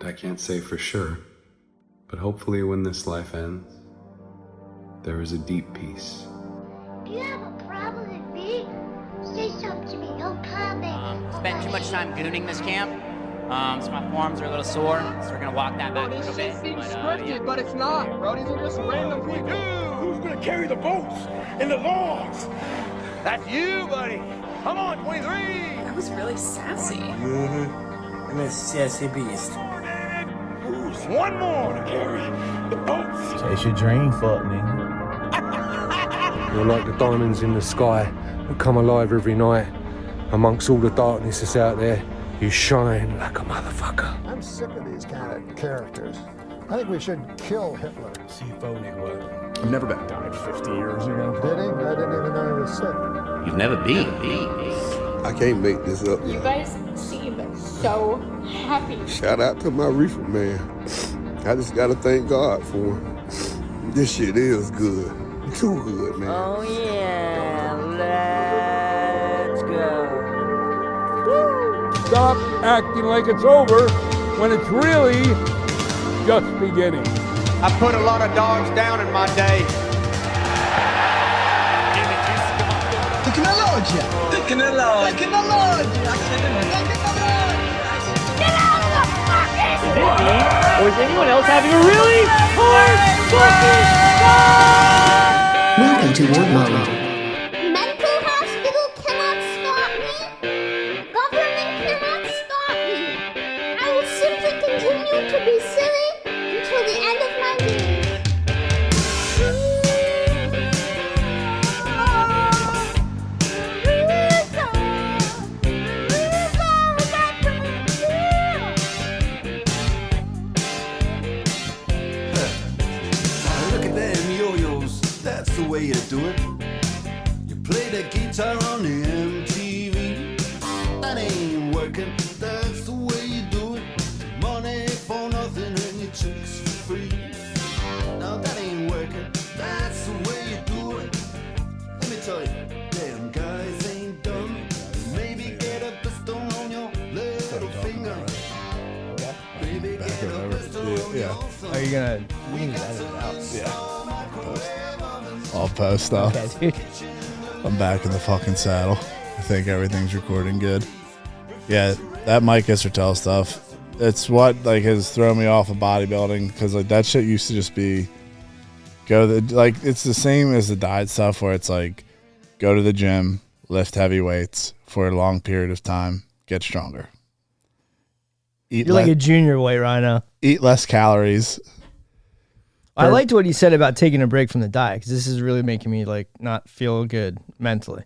I can't say for sure, but hopefully when this life ends, there is a deep peace. Do you have a problem with me? Say something to me, no comment. Spent too much time gooning this camp, so my forearms are a little sore, so we're gonna walk that back a little bit. Seems scripted, but it's not, bro. These are just random people. Who's gonna carry the boats and the logs? That's you, buddy. Come on, 23. That was really sassy. I'm a sassy beast. Who's one more to carry the boats? Chase your dream, fuck nigga. You're like the diamonds in the sky that come alive every night. Amongst all the darkness that's out there, you shine like a motherfucker. I'm sick of these kind of characters. I think we should kill Hitler. C4 network. I've never been died 50 years ago. Did he? I didn't even know he was sick. You've never been. I can't make this up. You guys seem so happy. Shout out to my reefer man. I just gotta thank God for him. This shit is good. Too good, man. Oh yeah, let's go. Stop acting like it's over when it's really just beginning. I put a lot of dogs down in my day. Tecnologia. Or is anyone else having a really hard fucking time? Welcome to Ward Mode. Mental hospital cannot stop me. Government cannot stop me. I will simply continue to be silly until the end of my days. Look at them yo-yos, that's the way you do it. You play the guitar on the MTV. That ain't working, that's the way you do it. Money for nothing and your chicks for free. Now that ain't working, that's the way you do it. Let me tell you, damn guys ain't dumb. Maybe get a pistol on your little finger. Maybe get a pistol on your thumb. Are you gonna edit it out? Yeah. I'll post stuff. Okay, dude. I'm back in the fucking saddle. I think everything's recording good. Yeah, that Mike Issertel stuff. It's what like has thrown me off of bodybuilding because like that shit used to just be like it's the same as the diet stuff where it's like go to the gym, lift heavy weights for a long period of time, get stronger. Eat You're like a junior weight rhino. Eat less calories. I liked what he said about taking a break from the diet because this is really making me like not feel good mentally.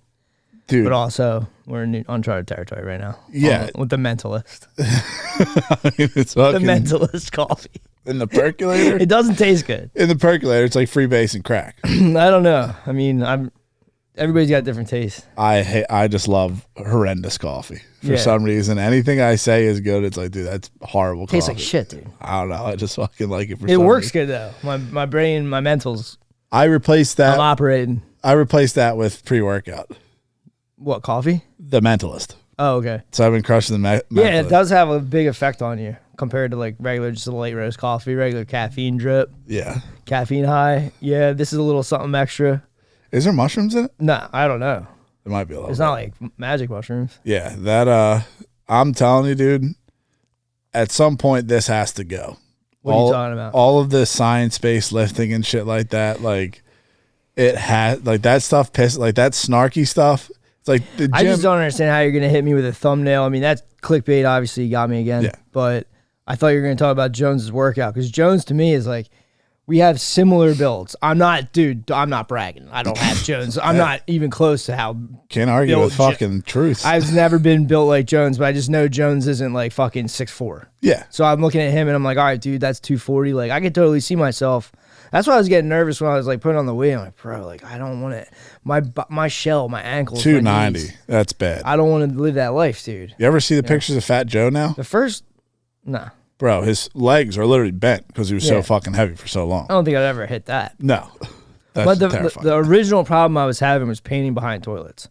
Dude. But also, we're in uncharted territory right now. Yeah. With the mentalist. I mean, it's The fucking mentalist coffee. in the percolator. It doesn't taste good. In the percolator, it's like free base and crack. I don't know. I mean, everybody's got different tastes. I just love horrendous coffee for Yeah. some reason. Anything I say is good. It's like, dude, that's horrible. Tastes coffee. like shit, dude. I don't know. I just fucking like it. For It some works reason. good though. My brain, my mentals. I replaced that. I'm operating. I replaced that with pre-workout. What, coffee? The Mentalist. Oh, okay. So I've been crushing the Mentalist. Yeah, it does have a big effect on you compared to like regular, just a late roast coffee, regular caffeine drip. Yeah. Caffeine high. Yeah, this is a little something extra. Is there mushrooms in it? Nah, I don't know. It might be a little. It's not like magic mushrooms. Yeah, that. I'm telling you, dude. At some point, this has to go. What are you talking about? All of this science-based lifting and shit like that, like it has, like that stuff. Like that snarky stuff. It's like the gym. I just don't understand how you're gonna hit me with a thumbnail. I mean, that's clickbait. Obviously, you got me again. Yeah. But I thought you were gonna talk about Jones's workout because Jones to me is like, we have similar builds. I'm not bragging. I don't have Jones. I'm not even close to how. Can't argue built with fucking truth. I've never been built like Jones, but I just know Jones isn't like fucking 6'4". Yeah. So I'm looking at him and I'm like, all right, dude, that's 240. Like I could totally see myself. That's why I was getting nervous when I was like putting on the weight. I'm like, bro, like I don't want it. My shell, my ankles, 290. my knees. That's bad. I don't want to live that life, dude. You ever see the pictures of Fat Joe now? The first, nah. Bro, his legs are literally bent because he was so fucking heavy for so long. I don't think I'd ever hit that. No. That's But terrifying. the original problem I was having was painting behind toilets.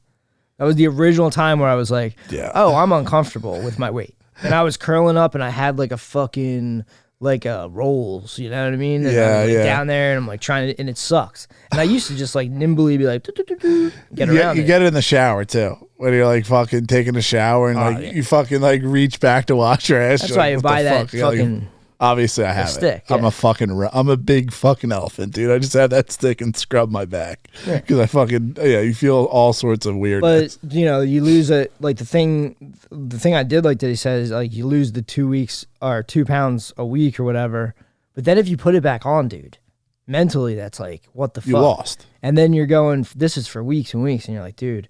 That was the original time where I was like, Yeah. oh, I'm uncomfortable with my weight. And I was curling up and I had like a fucking like rolls, you know what I mean? And I was, like, down there and I'm like trying to, and it sucks. And I used to just like nimbly be like, get around You it. get it in the shower too. When you're like fucking taking a shower and like you fucking like reach back to wash your ass. That's you're why like, you what buy the that fuck? fucking obviously I have stick. it. I'm a big fucking elephant, dude. I just have that stick and scrub my back because I fucking you feel all sorts of weirdness. But you lose it. Like the thing I did like that he said is like you lose the 2 weeks or 2 pounds a week or whatever. But then if you put it back on, dude, mentally that's like what the fuck. You lost. And then you're going, this is for weeks and weeks, and you're like, dude.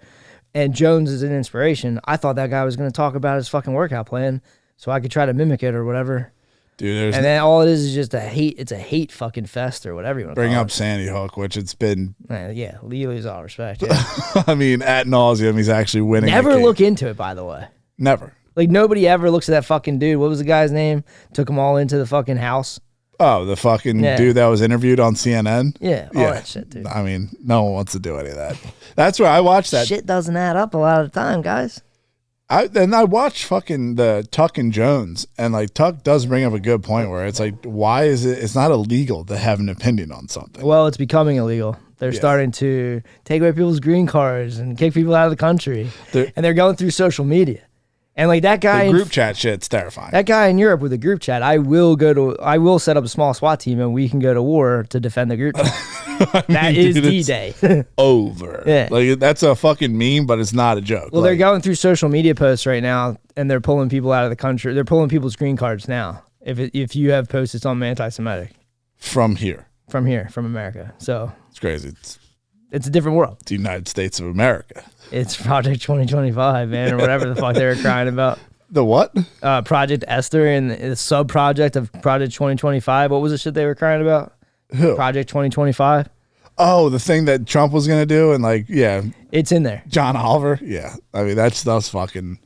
And Jones is an inspiration. I thought that guy was going to talk about his fucking workout plan so I could try to mimic it or whatever. Dude, and then all it is just a hate. It's a hate fucking fest or whatever you want to bring call up Sandy Hook, which it's been. Yeah, Lee lose all respect. Yeah. I mean, at nauseum, he's actually winning. Never look into it, by the way. Never. Like nobody ever looks at that fucking dude. What was the guy's name? Took them all into the fucking house. Oh, the fucking dude that was interviewed on CNN? Yeah, all that shit, dude. I mean, no one wants to do any of that. That's where I watched that. Shit doesn't add up a lot of the time, guys. I watched fucking the Tuck and Jones, and like Tuck does bring up a good point where it's like, why is it's not illegal to have an opinion on something? Well, it's becoming illegal. They're starting to take away people's green cards and kick people out of the country. And they're going through social media. And like that guy, the group chat shit's terrifying. That guy in Europe with a group chat, I will set up a small SWAT team and we can go to war to defend the group chat. That is D-Day. Over. Yeah. Like that's a fucking meme, but it's not a joke. Well, they're going through social media posts right now and they're pulling people out of the country. They're pulling people's green cards now. If you have posts, it's on anti-Semitic. From here. From America. So it's crazy. It's a different world. The United States of America. It's Project 2025, man, or whatever the fuck they were crying about. The what? Project Esther and the sub-project of Project 2025. What was the shit they were crying about? Who? Project 2025. Oh, the thing that Trump was going to do? And like, yeah. It's in there. John Oliver? Yeah. I mean, that stuff's fucking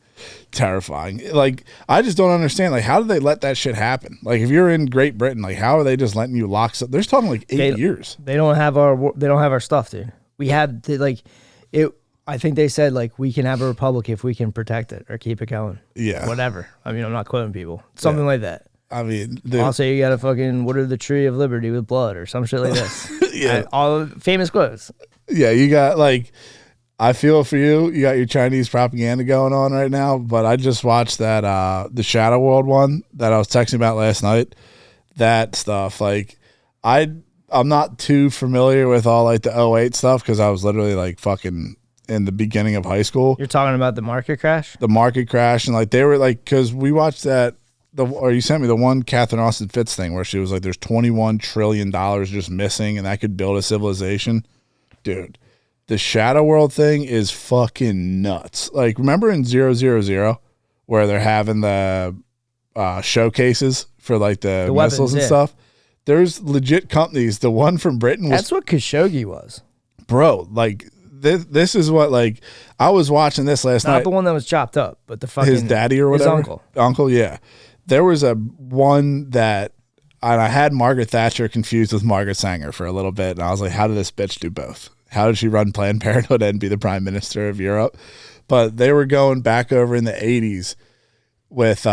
terrifying. Like, I just don't understand. Like, how did they let that shit happen? Like, if you're in Great Britain, like, how are they just letting you lock stuff? They're talking like 8 years. They don't have our stuff, dude. We have to, like, it. I think they said like we can have a republic if we can protect it or keep it going. Yeah. Whatever. I mean, I'm not quoting people. Something like that. I mean, also you got to fucking water the tree of liberty with blood or some shit like this. Yeah. All famous quotes. Yeah, you got like, I feel for you. You got your Chinese propaganda going on right now, but I just watched that the Shadow World one that I was texting about last night. That stuff, like, I'm not too familiar with all like the 08 stuff because I was literally like fucking in the beginning of high school. You're talking about the market crash? The market crash, and like they were like, because we watched that, or you sent me the one Catherine Austin Fitts thing where she was like, there's $21 trillion just missing and that could build a civilization. Dude, the Shadow World thing is fucking nuts. Like, remember in 000 where they're having the showcases for like the missiles weapons, and stuff? There's legit companies. The one from Britain was... That's what Khashoggi was. Bro, like, this is what, like, I was watching this last night. Not the one that was chopped up, but the fucking... His daddy or whatever? His uncle. Uncle, yeah. There was a one that... And I had Margaret Thatcher confused with Margaret Sanger for a little bit, and I was like, how did this bitch do both? How did she run Planned Parenthood and be the prime minister of Europe? But they were going back over in the 80s with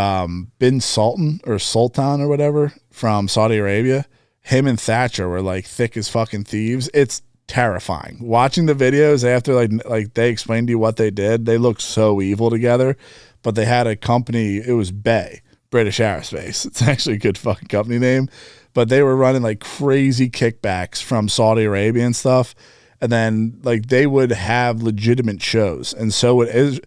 bin Sultan or whatever from Saudi Arabia. Him and Thatcher were like thick as fucking thieves. It's terrifying. Watching the videos after like they explained to you what they did, they look so evil together. But they had a company, it was Bay, British Aerospace. It's actually a good fucking company name. But they were running like crazy kickbacks from Saudi Arabia and stuff. And then like they would have legitimate shows. And so would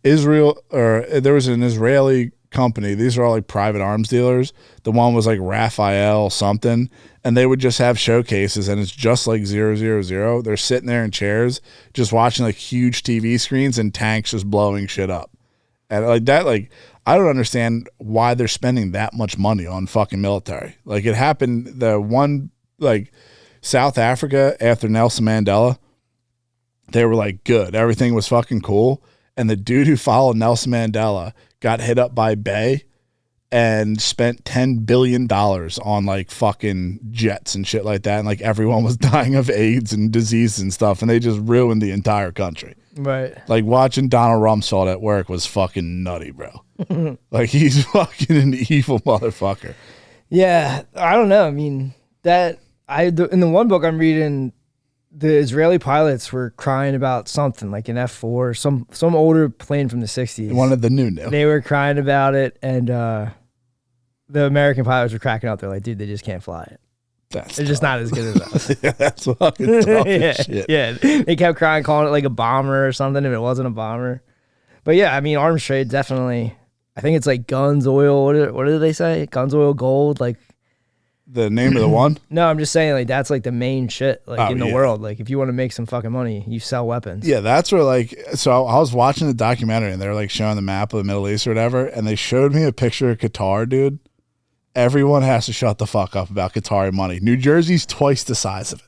Israel, or there was an Israeli company. These are all like private arms dealers. The one was like Raphael something. And they would just have showcases, and it's just like 000. They're sitting there in chairs just watching like huge TV screens and tanks just blowing shit up. And like that, like, I don't understand why they're spending that much money on fucking military. Like, it happened, the one, like, South Africa after Nelson Mandela, they were like, good. Everything was fucking cool. And the dude who followed Nelson Mandela got hit up by Bay and spent $10 billion on like fucking jets and shit like that. And like everyone was dying of AIDS and disease and stuff. And they just ruined the entire country. Right. Like watching Donald Rumsfeld at work was fucking nutty, bro. Like he's fucking an evil motherfucker. Yeah, I don't know. I mean, in the one book I'm reading, the Israeli pilots were crying about something like an F4, some older plane from the 60s. One of the new. They were crying about it, and the American pilots were cracking up. They're like, dude, they just can't fly it. They're just not as good as us. Yeah, that's fucking tough as shit. Yeah, they kept crying, calling it like a bomber or something if it wasn't a bomber. But yeah, I mean, arms trade definitely. I think it's like guns, oil. What did they say? Guns, oil, gold. Like the name of the one? No, I'm just saying like that's like the main shit like in the yeah. world. Like if you want to make some fucking money, you sell weapons. Yeah, that's where like. So I was watching the documentary and they were like showing the map of the Middle East or whatever, and they showed me a picture of Qatar, dude. Everyone has to shut the fuck up about Qatari money. New Jersey's twice the size of it.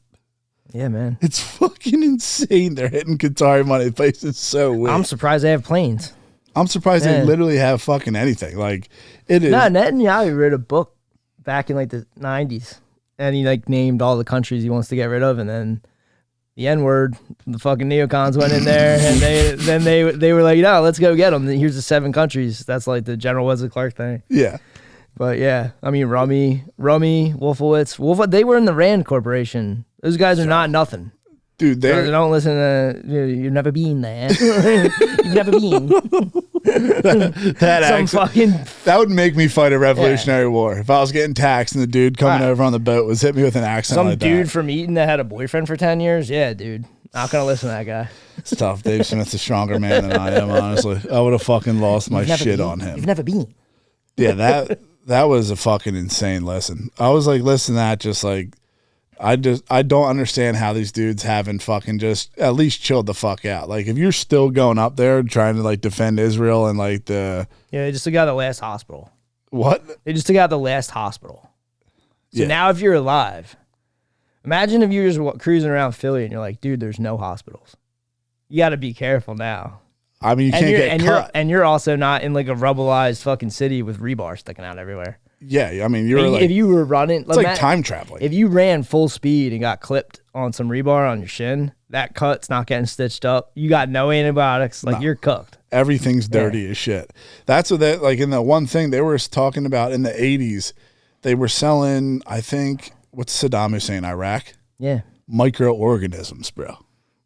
Yeah, man. It's fucking insane. They're hitting Qatari money. The place is so weird. I'm surprised they have planes. I'm surprised they literally have fucking anything. Like it is. No, Netanyahu wrote a book back in like the 90s, and he like named all the countries he wants to get rid of, and then the N-word, the fucking neocons went in there, and they were like, no, let's go get them. Here's the 7 countries. That's like the General Wesley Clark thing. Yeah. But yeah, I mean, Rummy, Wolfowitz, they were in the Rand Corporation. Those guys are not nothing. Dude, they don't listen to, you've never been there. You've never been. That would make me fight a Revolutionary War. If I was getting taxed and the dude coming over on the boat was hit me with an accent Some like dude that. from Eaton that had a boyfriend for 10 years? Yeah, dude. Not going to listen to that guy. It's tough. Dave Smith's a stronger man than I am, honestly. I would have fucking lost my shit on him. You've never been. Yeah, that was a fucking insane lesson. I was like, listen to that, just like, I don't understand how these dudes haven't fucking just at least chilled the fuck out. Like, if you're still going up there trying to like defend Israel and like Yeah, they just took out the last hospital. What? They just took out the last hospital. So now if you're alive, imagine if you're just cruising around Philly and you're like, dude, there's no hospitals. You got to be careful now. I mean, you can't get cut. And you're also not in like a rubbleized fucking city with rebar sticking out everywhere. Yeah, I mean, you're like, if you were running, it's like time traveling. If you ran full speed and got clipped on some rebar on your shin, that cut's not getting stitched up. You got no antibiotics. Like you're cooked. Everything's dirty as shit. That's what they like in the one thing they were talking about in the 80s. They were selling, I think, what's Saddam Hussein, Iraq? Yeah. Microorganisms, bro.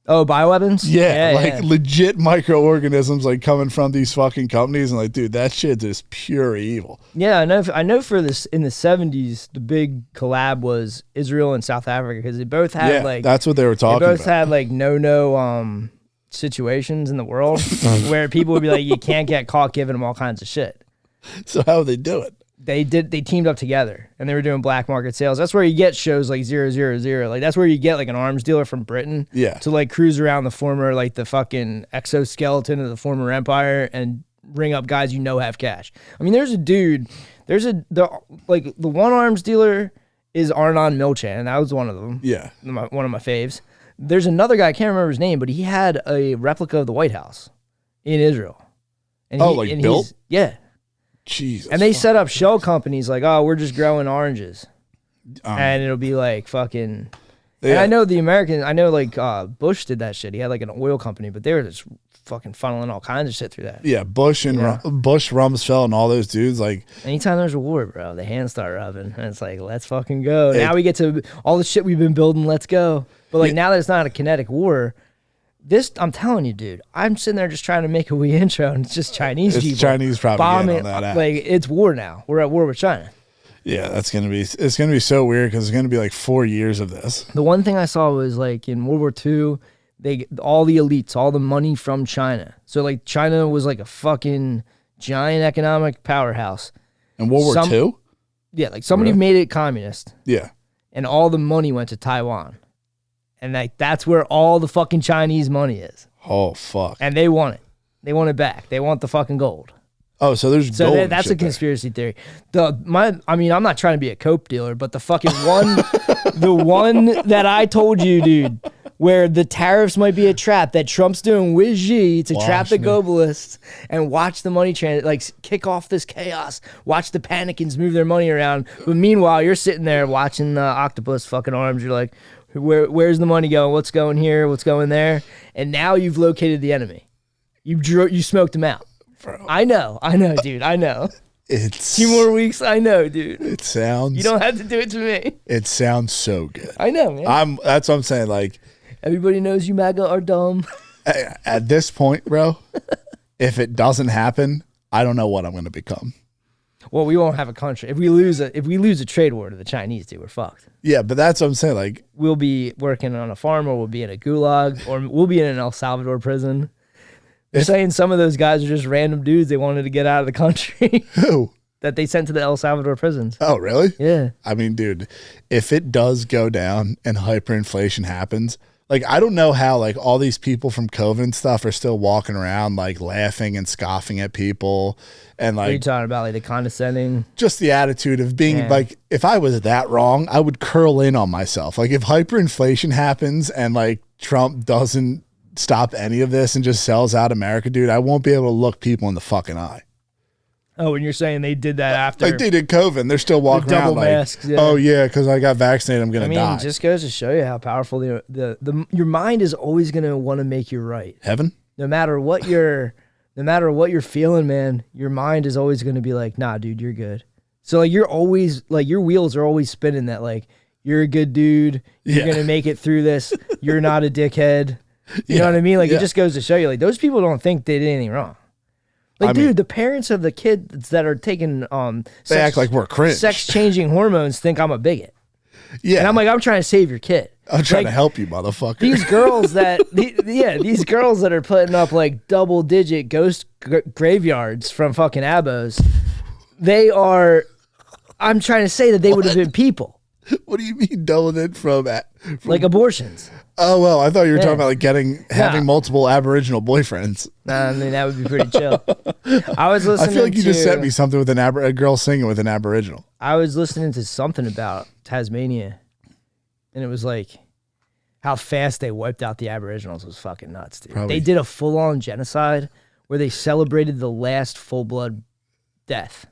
Oh, bioweapons? Yeah, legit microorganisms like coming from these fucking companies, and like, dude, that shit is pure evil. Yeah, I know for this in the 70s, the big collab was Israel and South Africa because they both had like that's what they were talking about. They both had like no situations in the world where people would be like, you can't get caught giving them all kinds of shit. So how would they do it? They teamed up together and they were doing black market sales. That's where you get shows like 000. Like that's where you get like an arms dealer from Britain to like cruise around the former, like the fucking exoskeleton of the former empire and ring up guys you know have cash. I mean, there's a dude, the one arms dealer is Arnon Milchan, and that was one of them. Yeah. One of my faves. There's another guy, I can't remember his name, but he had a replica of the White House in Israel. And built? Yeah. Jesus. And they set up shell companies like, oh, we're just growing oranges. And it'll be like fucking. And I know like Bush did that shit. He had like an oil company, but they were just fucking funneling all kinds of shit through that. Yeah, Bush, Rumsfeld, and all those dudes. Like, anytime there's a war, bro, the hands start rubbing. And it's like, let's fucking go. Now we get to all the shit we've been building, let's go. But like now that it's not a kinetic war, I'm telling you, dude, I'm sitting there just trying to make a wee intro, and it's just Chinese people. Chinese propaganda bombing, on that app. Like, it's war now. We're at war with China. Yeah, it's gonna be so weird because it's gonna be like 4 years of this. The one thing I saw was like in World War II, all the elites, all the money from China. So like China was like a fucking giant economic powerhouse. In World War II? Yeah, like somebody made it communist. Yeah. And all the money went to Taiwan. And like that's where all the fucking Chinese money is. Oh fuck! And they want it. They want it back. They want the fucking gold. Oh, so there's gold. That's a conspiracy theory. I mean, I'm not trying to be a cope dealer, but the fucking one, the one that I told you, dude, where the tariffs might be a trap that Trump's doing with Xi to trap the globalists and watch the money kick off this chaos. Watch the panicans move their money around. But meanwhile, you're sitting there watching the octopus fucking arms. You're like, Where's the money going? What's going here? What's going there? And now you've located the enemy. You smoked him out. Bro. I know, dude. I know. It's 2 more weeks. I know, dude. It sounds. You don't have to do it to me. It sounds so good. I know, man. That's what I'm saying. Like, everybody knows you MAGA are dumb. At this point, bro, if it doesn't happen, I don't know what I'm going to become. Well, we won't have a country. If we lose a trade war to the Chinese, dude, we're fucked. Yeah, but that's what I'm saying. Like, we'll be working on a farm, or we'll be in a gulag, or we'll be in an El Salvador prison. They're saying some of those guys are just random dudes they wanted to get out of the country. Who? That they sent to the El Salvador prisons. Oh, really? Yeah. I mean, dude, if it does go down and hyperinflation happens, like, I don't know how, like, all these people from COVID and stuff are still walking around, like, laughing and scoffing at people. And, like, what are you talking about? Like, the condescending? Just the attitude of being, like, if I was that wrong, I would curl in on myself. Like, if hyperinflation happens and, like, Trump doesn't stop any of this and just sells out America, dude, I won't be able to look people in the fucking eye. Oh, and you're saying they did that after? Like, they did COVID, and they're still walking around double like, masks, yeah. oh, yeah, because I got vaccinated, I'm going to die. It just goes to show you how powerful your mind is always going to want to make you right. Heaven? No matter what you're feeling, man, your mind is always going to be like, nah, dude, you're good. So, like, you're always, like, your wheels are always spinning that, like, you're a good dude. You're going to make it through this. You're not a dickhead. You know what I mean? Like, it just goes to show you, like, those people don't think they did anything wrong. Like, dude, the parents of the kids that are taking they act like we're cringe. Sex-changing hormones think I'm a bigot. Yeah. And I'm like, I'm trying to save your kid. I'm trying to help you, motherfucker. These girls that, these girls that are putting up, like, double-digit ghost graveyards from fucking abos, they are, I'm trying to say that they would have been people. What do you mean doling it from like abortions? Oh, well, I thought you were talking about, like, having multiple Aboriginal boyfriends. Nah, I mean, that would be pretty chill. I was listening. I feel like you just sent me something with a girl singing with an Aboriginal. I was listening to something about Tasmania, and it was like how fast they wiped out the Aboriginals was fucking nuts, dude. Probably. They did a full-on genocide where they celebrated the last full-blood death.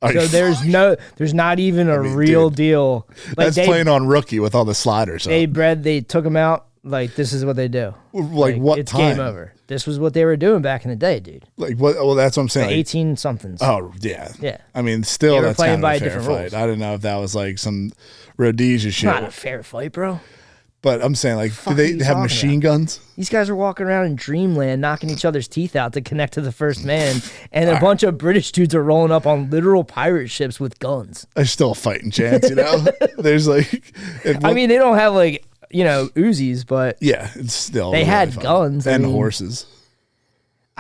So there's not even a real deal. Like, that's playing on rookie with all the sliders. They took them out. Like, this is what they do. Like what it's time? Game over. This was what they were doing back in the day, dude. Like what? Well, that's what I'm saying. 18 somethings. Oh yeah, yeah. I mean, still they were that's playing kind by of a fair different fight. rules. I don't know if that was like some Rhodesia shit. Not a fair fight, bro. But I'm saying, like, do they have machine guns? These guys are walking around in dreamland, knocking each other's teeth out to connect to the first man, and a bunch of British dudes are rolling up on literal pirate ships with guns. There's still a fighting chance, you know. There's like, I mean, they don't have like Uzis, but yeah, it's still they had guns and horses.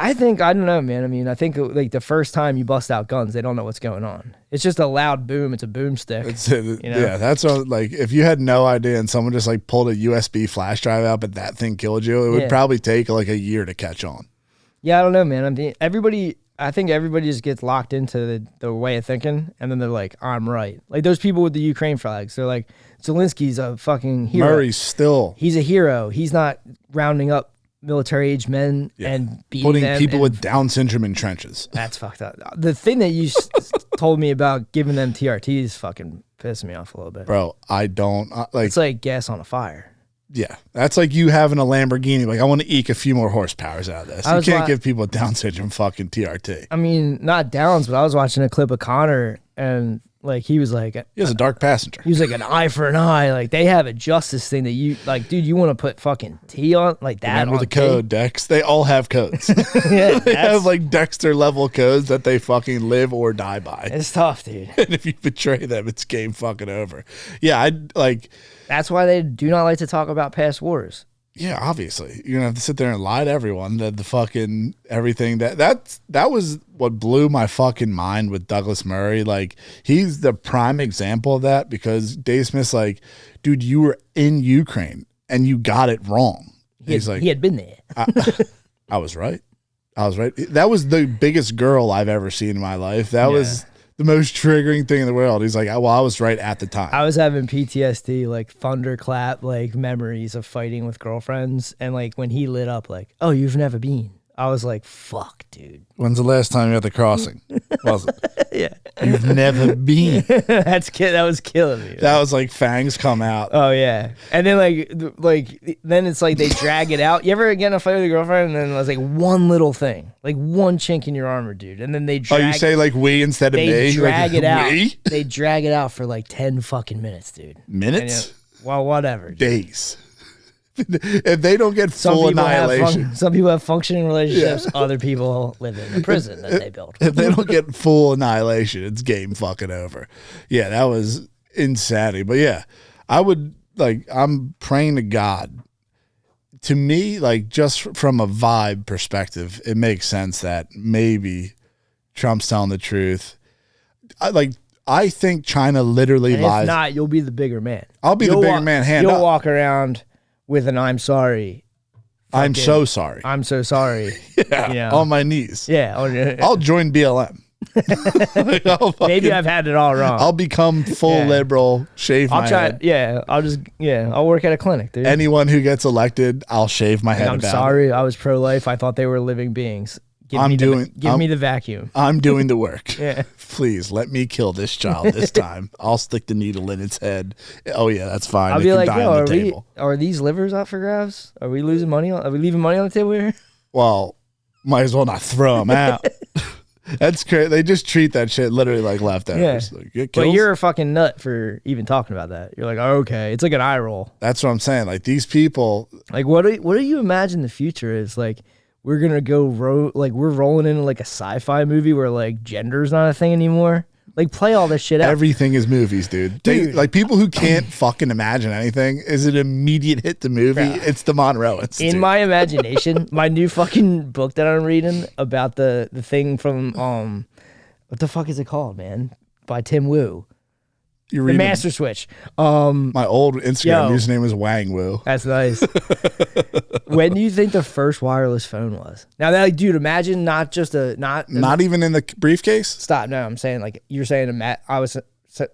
I don't know, man. I mean, I think like the first time you bust out guns, they don't know what's going on. It's just a loud boom. It's a boomstick. Yeah, that's what, like, if you had no idea and someone just like pulled a USB flash drive out, but that thing killed you, it would probably take like a year to catch on. Yeah, I don't know, man. I mean, I think everybody just gets locked into the way of thinking, and then they're like, I'm right. Like those people with the Ukraine flags, they're like, Zelensky's a fucking hero. Murray's still. He's a hero. He's not rounding up military-aged men and beating putting them people with Down syndrome in trenches. That's fucked up. The thing that you told me about giving them TRTs fucking pissed me off a little bit. Bro, I don't like. It's like gas on a fire. Yeah, that's like you having a Lamborghini. Like, I want to eke a few more horsepowers out of this. You can't give people with Down syndrome fucking TRT. I mean, not Downs, but I was watching a clip of Connor, and like he was like, he was a dark passenger. He was like an eye for an eye. Like they have a justice thing that you like, dude. You want to put fucking T on like that? Remember the code, Dex? They all have codes. Yeah, they have like Dexter level codes that they fucking live or die by. It's tough, dude. And if you betray them, it's game fucking over. Yeah, I'd like. That's why they do not like to talk about past wars. Yeah, obviously. You're gonna have to sit there and lie to everyone that the fucking everything that was what blew my fucking mind with Douglas Murray. Like, he's the prime example of that, because Dave Smith's like, dude, you were in Ukraine and you got it wrong. He had been there. I was right. That was the biggest girl I've ever seen in my life. That was the most triggering thing in the world. He's like, well, I was right at the time. I was having PTSD, like thunderclap, like memories of fighting with girlfriends. And like when he lit up, like, oh, you've never been. I was like, fuck, dude. When's the last time you were at the crossing? Was it? Yeah. You've never been. That was killing me. That was like fangs come out. Oh yeah, and then then it's like they drag it out. You ever get in a fight with your girlfriend, and then there's like one little thing, like one chink in your armor, dude, and then they drag. Oh, you say like we instead of me? They drag like, it out. We? They drag it out for like 10 fucking minutes, dude. Minutes? Well, whatever. Days. If they don't get full annihilation. Some people have functioning relationships. Yeah. Other people live in a prison that they built. If they don't get full annihilation, it's game fucking over. Yeah, that was insanity. But yeah, I'm praying to God. To me, like just from a vibe perspective, it makes sense that maybe Trump's telling the truth. I think China literally lies. If not, you'll be the bigger man. I'll be the bigger man. You'll walk around with an "I'm sorry." I'm so sorry. I'm so sorry. Yeah, you know? On my knees. Yeah. I'll join BLM. Maybe I've had it all wrong. I'll become full liberal, shave my head. Yeah, I'll work at a clinic, dude. Anyone who gets elected, I'll shave my head. I'm sorry, I was pro-life. I thought they were living beings. Give me the vacuum. I'm doing the work. Yeah. Please let me kill this child this time. I'll stick the needle in its head. Oh yeah, that's fine. I'll be like, yo, are these livers up for grabs? Are we losing money? Are we leaving money on the table here? Well, might as well not throw them out. That's crazy. They just treat that shit literally like leftovers. Yeah. But you're a fucking nut for even talking about that. You're like, oh, okay. It's like an eye roll. That's what I'm saying. Like these people. Like what do you imagine the future is? Like we're gonna go we're rolling into like a sci-fi movie where like gender's not a thing anymore. Like play all this shit out. Everything is movies, dude. Like people who can't fucking imagine anything is an immediate hit to movie. Yeah. It's the Monroe Institute. In my imagination, my new fucking book that I'm reading about the thing from what the fuck is it called, man? By Tim Wu. The Master Switch. My old Instagram username was Wang Wu. That's nice. When do you think the first wireless phone was? Now, that, like, dude, imagine not even in the briefcase. Stop. No, I'm saying like you're saying.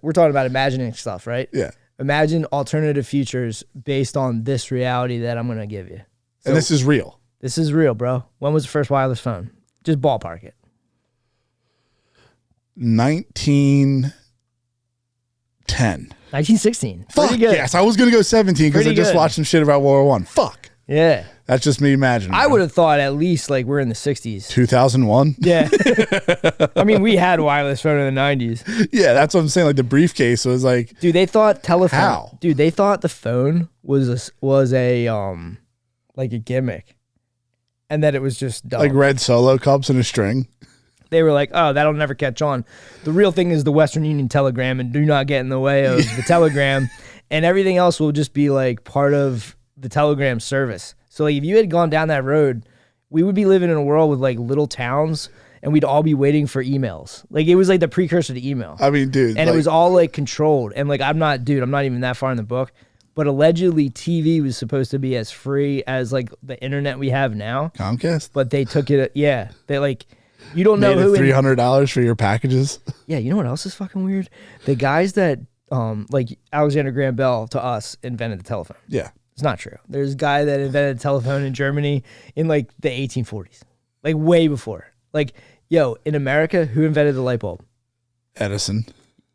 We're talking about imagining stuff, right? Yeah. Imagine alternative futures based on this reality that I'm gonna give you. So, and this is real. This is real, bro. When was the first wireless phone? Just ballpark it. 1916. Fuck Pretty good. Yes, I was gonna go 17 because I just watched some shit about World War I. Fuck. Yeah. That's just me imagining. I would have thought at least like we're in the 60s. 2001. Yeah. I mean, we had wireless phone in the 90s. Yeah, that's what I'm saying. Like the briefcase was like, dude, they thought telephone. How? Dude, they thought the phone was a like a gimmick, and that it was just dumb. Like red Solo cups and a string. They were like, oh, that'll never catch on. The real thing is the Western Union telegram, and do not get in the way of the telegram, and everything else will just be like part of the telegram service. So like if you had gone down that road, we would be living in a world with like little towns, and we'd all be waiting for emails. Like it was like the precursor to email. I mean, dude. And it was all like controlled. And like I'm not even that far in the book, but allegedly TV was supposed to be as free as like the internet we have now. Comcast? But they took it, yeah. They like, you don't know made who. $300 for your packages. Yeah, you know what else is fucking weird? The guys that like Alexander Graham Bell to us invented the telephone. Yeah. It's not true. There's a guy that invented a telephone in Germany in like the 1840s, like way before. Like, yo, in America, who invented the light bulb? Edison.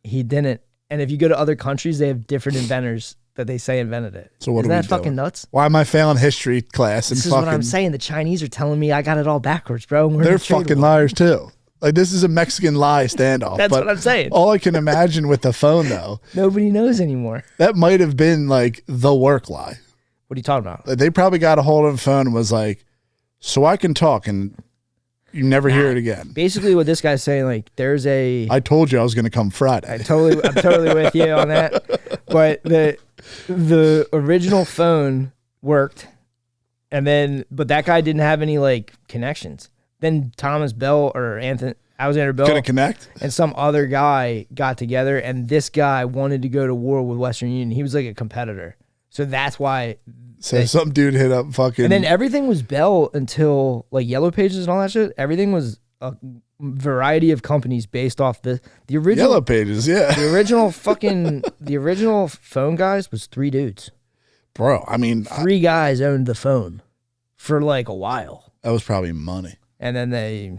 He didn't. And if you go to other countries, they have different inventors that they say invented it. So what Isn't are we that fucking doing? nuts? Why am I failing history class? This is what I'm saying. The Chinese are telling me I got it all backwards, bro. They're fucking liars too. Like this is a Mexican lie standoff. That's what I'm saying. All I can imagine with the phone though. Nobody knows anymore. That might have been like the work lie. What are you talking about? They probably got a hold of the phone and was like, so I can talk and you never hear it again. Basically what this guy's saying, like there's I told you I was going to come Friday. I'm totally with you on that. But the original phone worked, but that guy didn't have any like connections. Then Thomas Bell or Alexander Bell couldn't connect, and some other guy got together, and this guy wanted to go to war with Western Union. He was like a competitor. So that's why. So some dude hit up fucking. And then everything was Bell until like Yellow Pages and all that shit. Everything was a variety of companies based off the original. Yellow Pages, yeah. The original phone guys was 3 dudes. Bro, I mean. 3 guys owned the phone for like a while. That was probably money. And then they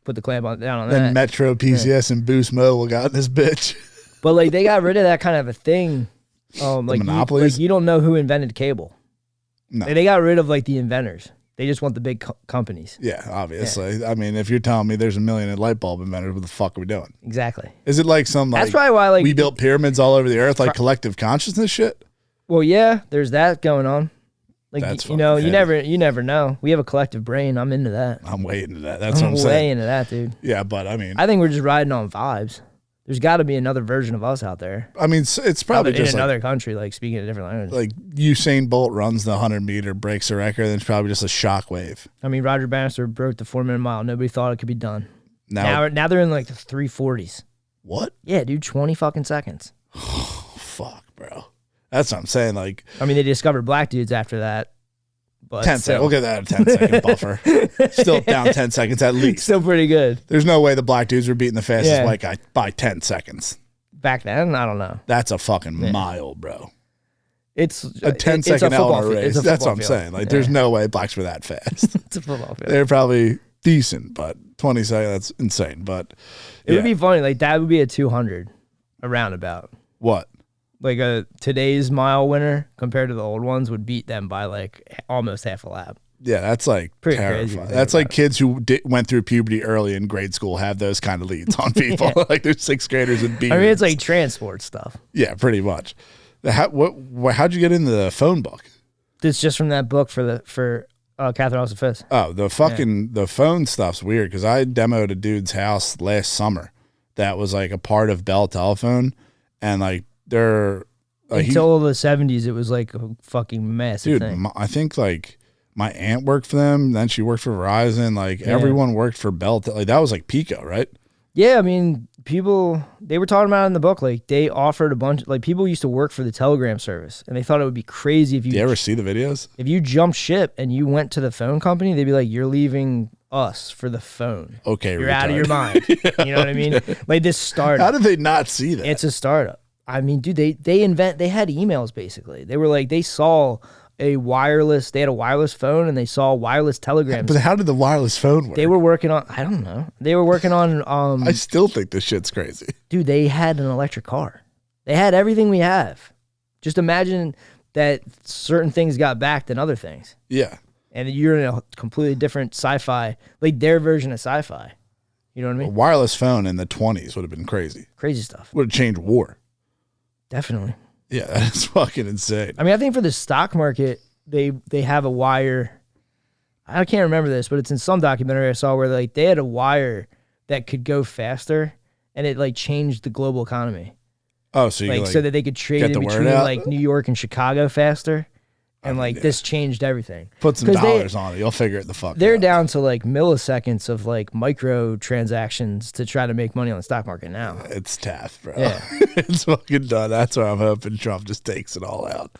put the clamp down on then that. Metro, PCS, and Boost Mobile got in this bitch. But like they got rid of that kind of a thing. Like monopolies? you don't know who invented cable. No. They got rid of like the inventors. They just want the big companies. Yeah, obviously. Yeah. I mean, if you're telling me there's a million light bulb inventors, what the fuck are we doing? Exactly. Is it like some That's probably why like we built pyramids all over the earth, like collective consciousness shit? Well, yeah, there's that going on. Like That's you know, heavy. you never know. We have a collective brain. I'm into that. I'm way into that. That's what I'm way saying. into that, dude. Yeah, but I mean, I think we're just riding on vibes. There's got to be another version of us out there. I mean, it's probably just in another country, like speaking a different language. Like Usain Bolt runs the 100-meter, breaks a record, and it's probably just a shockwave. I mean, Roger Bannister broke the 4-minute mile. Nobody thought it could be done. Now they're in like the 340s. What? Yeah, dude, 20 fucking seconds. Oh, fuck, bro. That's what I'm saying. Like, I mean, they discovered black dudes after that. But 10 seconds. We'll get that a 10-second buffer. Still down 10 seconds at least. Still pretty good. There's no way the black dudes were beating the fastest white guy by 10 seconds. Back then, I don't know. That's a fucking mile, bro. It's a 10-second L race. That's what I'm saying. Like, there's no way blacks were that fast. It's a football field. They're probably decent, but 20 seconds, that's insane. But it would be funny. Like, that would be a 200, a roundabout. What? Like today's mile winner compared to the old ones would beat them by like almost half a lap. Yeah, that's like pretty terrifying. That's like kids who went through puberty early in grade school have those kind of leads on people. Like they're 6th graders and beards. I mean, it's like transport stuff. Yeah, pretty much. How'd you get into the phone book? It's just from that book for Catherine Austin Fist. Oh, the phone stuff's weird because I demoed a dude's house last summer that was like a part of Bell Telephone, and like they're like until the 70s, it was like a fucking massive thing. I think like my aunt worked for them, then she worked for Verizon. Like everyone worked for Bell. Like that was like Pico, right? Yeah, I mean, people, they were talking about it in the book. Like they offered a bunch, like people used to work for the telegram service, and they thought it would be crazy if you. Do you ever see the videos? If you jumped ship and you went to the phone company, they'd be like, "You're leaving us for the phone. Okay, you're out of your mind." You know what I mean? Like this startup. How did they not see that? It's a startup. I mean, dude, they had emails basically. They were like, they saw they had a wireless phone and they saw wireless telegrams. But how did the wireless phone work? They were working on, I don't know. They were working on, I still think this shit's crazy. Dude, they had an electric car. They had everything we have. Just imagine that certain things got back than other things. Yeah. And you're in a completely different sci-fi, like their version of sci-fi. You know what I mean? A wireless phone in the 20s would have been crazy. Crazy stuff. Would have changed war. Definitely. Yeah, that's fucking insane. I mean, I think for the stock market, they have a wire. I can't remember this, but it's in some documentary I saw where like they had a wire that could go faster, and it like changed the global economy. Oh, so you like so that they could trade in between like New York and Chicago faster, and this changed everything. Put some dollars on it, you'll figure it the fuck. They're out. down to like milliseconds of like micro transactions to try to make money on the stock market now. It's tough, bro. Yeah. It's fucking done. That's why I'm hoping Trump just takes it all out.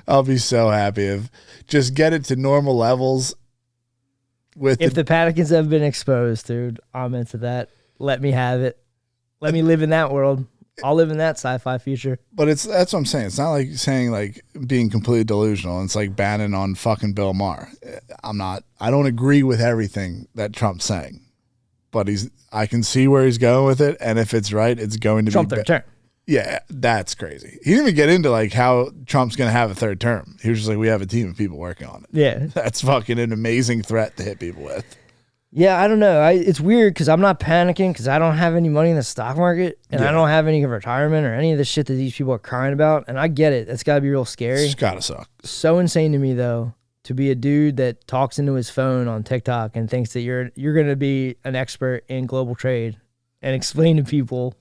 I'll be so happy if just get it to normal levels. If the panicans have been exposed, dude, I'm into that. Let me have it. Let me live in that world. I'll live in that sci-fi future. But that's what I'm saying. It's not like saying like being completely delusional. It's like banning on fucking Bill Maher. I don't agree with everything that Trump's saying, but I can see where he's going with it. And if it's right, it's going to Trump be third term. Yeah, that's crazy. He didn't even get into like how Trump's going to have a third term. He was just like, we have a team of people working on it. Yeah. That's fucking an amazing threat to hit people with. Yeah, I don't know. It's weird because I'm not panicking because I don't have any money in the stock market and I don't have any retirement or any of the shit that these people are crying about. And I get it. That's got to be real scary. It's got to suck. So insane to me, though, to be a dude that talks into his phone on TikTok and thinks that you're going to be an expert in global trade and explain to people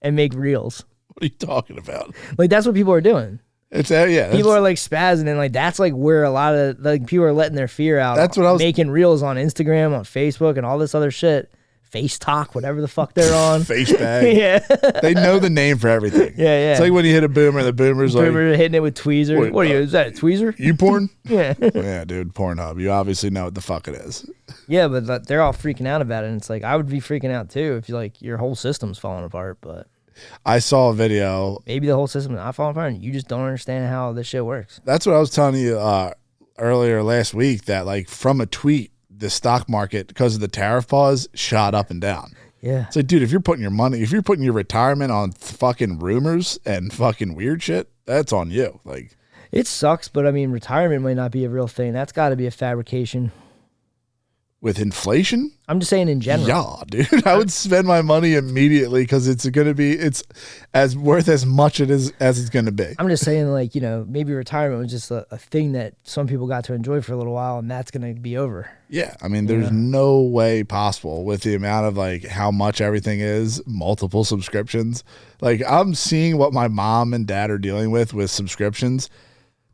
and make reels. What are you talking about? Like, that's what people are doing. It's people are like spazzing, and like that's like where a lot of like people are letting their fear out. That's what I was making reels on Instagram, on Facebook, and all this other shit. Face Talk, whatever the fuck they're on. Face bag. Yeah, they know the name for everything. Yeah. It's like when you hit a boomer, the boomer's like hitting it with tweezer. What are you? Is that a tweezer? You porn? Yeah. Yeah, dude, Pornhub. You obviously know what the fuck it is. Yeah, but they're all freaking out about it, and it's like I would be freaking out too if you like your whole system's falling apart, but. I saw a video. Maybe the whole system is not falling apart and you just don't understand how this shit works. That's what I was telling you earlier last week, that like from a tweet, the stock market, because of the tariff pause, shot up and down. Yeah. It's like, dude, if you're putting your retirement on fucking rumors and fucking weird shit, that's on you. Like, it sucks, but I mean, retirement might not be a real thing. That's got to be a fabrication. With inflation? I'm just saying in general. Yeah, dude. I would spend my money immediately because it's as worth as much as it's going to be. I'm just saying, like, maybe retirement was just a thing that some people got to enjoy for a little while, and that's going to be over. Yeah, I mean, there's no way possible with the amount of like how much everything is, multiple subscriptions. Like, I'm seeing what my mom and dad are dealing with subscriptions.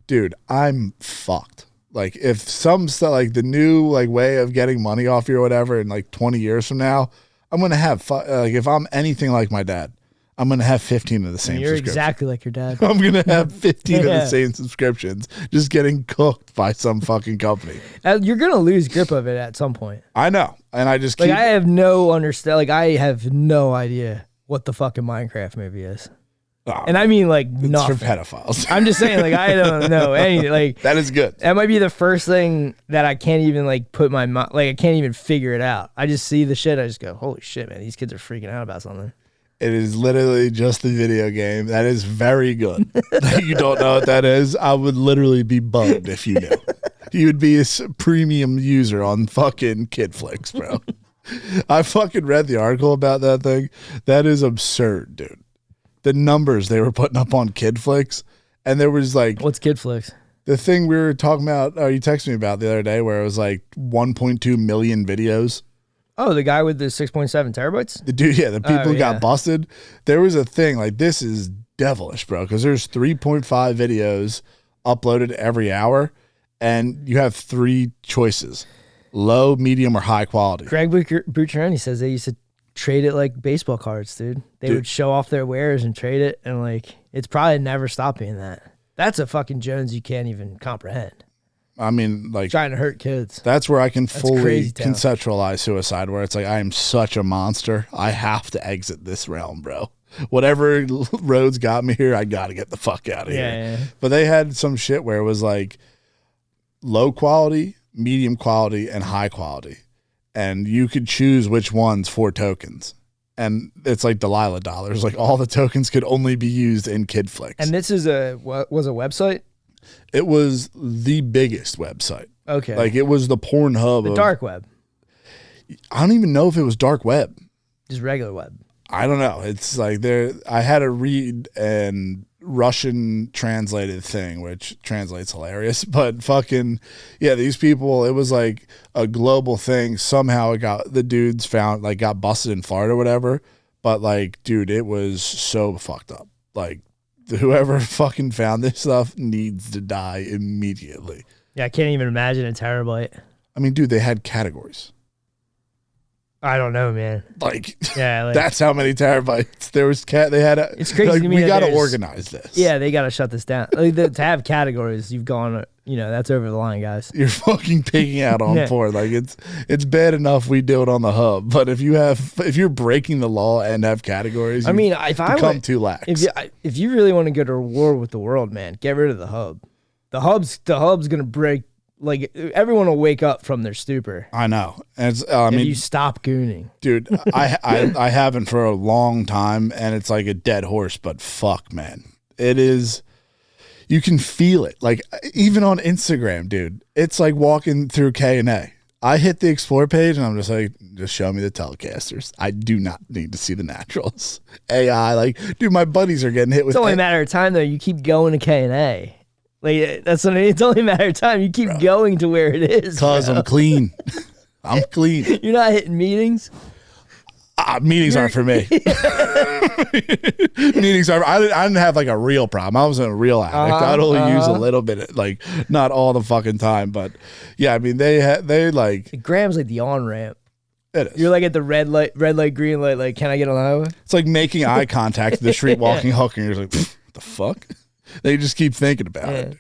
Dude, I'm fucked. Like, if some stuff, like the new like way of getting money off you or whatever in like 20 years from now, I'm going to have, like, if I'm anything like my dad, I'm going to have 15 of the same You're subscriptions. exactly like your dad. I'm going to have 15 of the same subscriptions just getting cooked by some fucking company. You're going to lose grip of it at some point. I know. And I just I have no I have no idea what the fucking Minecraft movie is. And I mean, like, nothing. It's for pedophiles. I'm just saying, like, I don't know anything. Like, that is good. That might be the first thing that I can't even like put my mind. Like, I can't even figure it out. I just see the shit. I just go, holy shit, man! These kids are freaking out about something. It is literally just a video game. That is very good. You don't know what that is? I would literally be bugged if you knew. You would be a premium user on fucking Kid Flicks, bro. I fucking read the article about that thing. That is absurd, dude. The numbers they were putting up on Kid Flicks, and there was like, what's Kid Flicks? The thing we were talking about, you texted me about the other day, where it was like 1.2 million videos. Oh, the guy with the 6.7 terabytes? The dude, yeah, the people who got busted. There was a thing like, this is devilish, bro, because there's 3.5 videos uploaded every hour, and you have 3 choices: low, medium, or high quality. Greg Bucciaroni says they used to trade it like baseball cards, dude. They would show off their wares and trade it, and like, it's probably never stopped being that. That's a fucking Jones you can't even comprehend. I mean, like, trying to hurt kids. That's where I can fully conceptualize suicide, where it's like, I am such a monster. I have to exit this realm, bro. Whatever roads got me here, I got to get the fuck out of here. Yeah. But they had some shit where it was like low quality, medium quality, and high quality. And you could choose which ones for tokens. And it's like Delilah dollars. Like, all the tokens could only be used in Kid Flicks. And this is was a website? It was the biggest website. Okay. Like, it was the Pornhub. The dark web. I don't even know if it was dark web. Just regular web. I don't know. It's like I had to read an Russian translated thing, which translates hilarious, but fucking, yeah, these people, it was like a global thing. Somehow the dudes got busted in Florida or whatever. But like, dude, it was so fucked up. Like, whoever fucking found this stuff needs to die immediately. Yeah, I can't even imagine a terabyte. I mean, dude, they had categories. I don't know, man. Like, yeah, like, that's how many terabytes there was. They had. It's crazy like, to me. We got to organize this. Yeah, they got to shut this down. Like, to have categories, you've gone. That's over the line, guys. You're fucking picking out on porn. Like, it's bad enough we do it on the hub, but if you're breaking the law and have categories, I mean, if I become too lax. If you really want to go to war with the world, man, get rid of the hub. The hub's gonna break. Like, everyone will wake up from their stupor. I know. And it's, I mean, you stop gooning, dude. I haven't for a long time, and it's like a dead horse. But fuck, man, it is. You can feel it. Like, even on Instagram, dude. It's like walking through K&A. I hit the explore page, and I'm just like, just show me the telecasters. I do not need to see the naturals. AI, like, dude, my buddies are getting hit with. It's only a matter of time, though. You keep going to K&A. Like, it's only a matter of time. You keep going to where it is. Cause I'm clean. I'm clean. You're not hitting meetings. Meetings aren't for me. Meetings are. I didn't have like a real problem. I wasn't a real addict. I'd only use a little bit, like, not all the fucking time. But yeah, I mean, they like. Gram's like the on ramp. It is. You're like at the red light, green light. Like, can I get on the highway? It's like making eye contact with the street walking hooker. And you're like, what the fuck? They just keep thinking about it.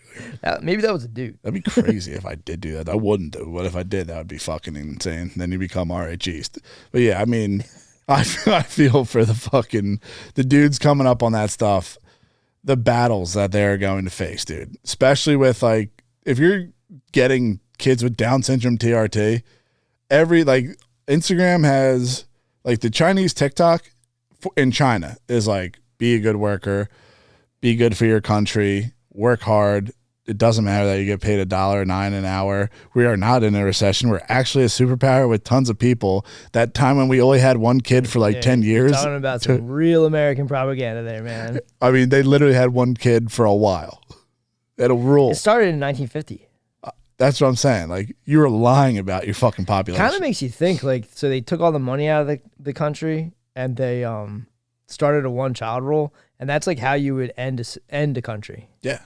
Maybe that was a dude. That'd be crazy if I did do that. I wouldn't do. But if I did, that would be fucking insane. Then you become RH East. But yeah, I mean, I feel for the dudes coming up on that stuff, the battles that they're going to face, dude. Especially with, like, if you're getting kids with Down syndrome TRT, every like Instagram has like the Chinese TikTok in China is like be a good worker, be good for your country, work hard. It doesn't matter that you get paid $1.09 an hour. We are not in a recession. We're actually a superpower with tons of people. That time when we only had one kid for like 10 years. Talking about some real American propaganda there, man. I mean, they literally had one kid for a while. It'll rule. It started in 1950. That's what I'm saying. Like, you were lying about your fucking population. Kind of makes you think, like, so they took all the money out of the country and they started a one-child rule, and that's like how you would end a country. Yeah.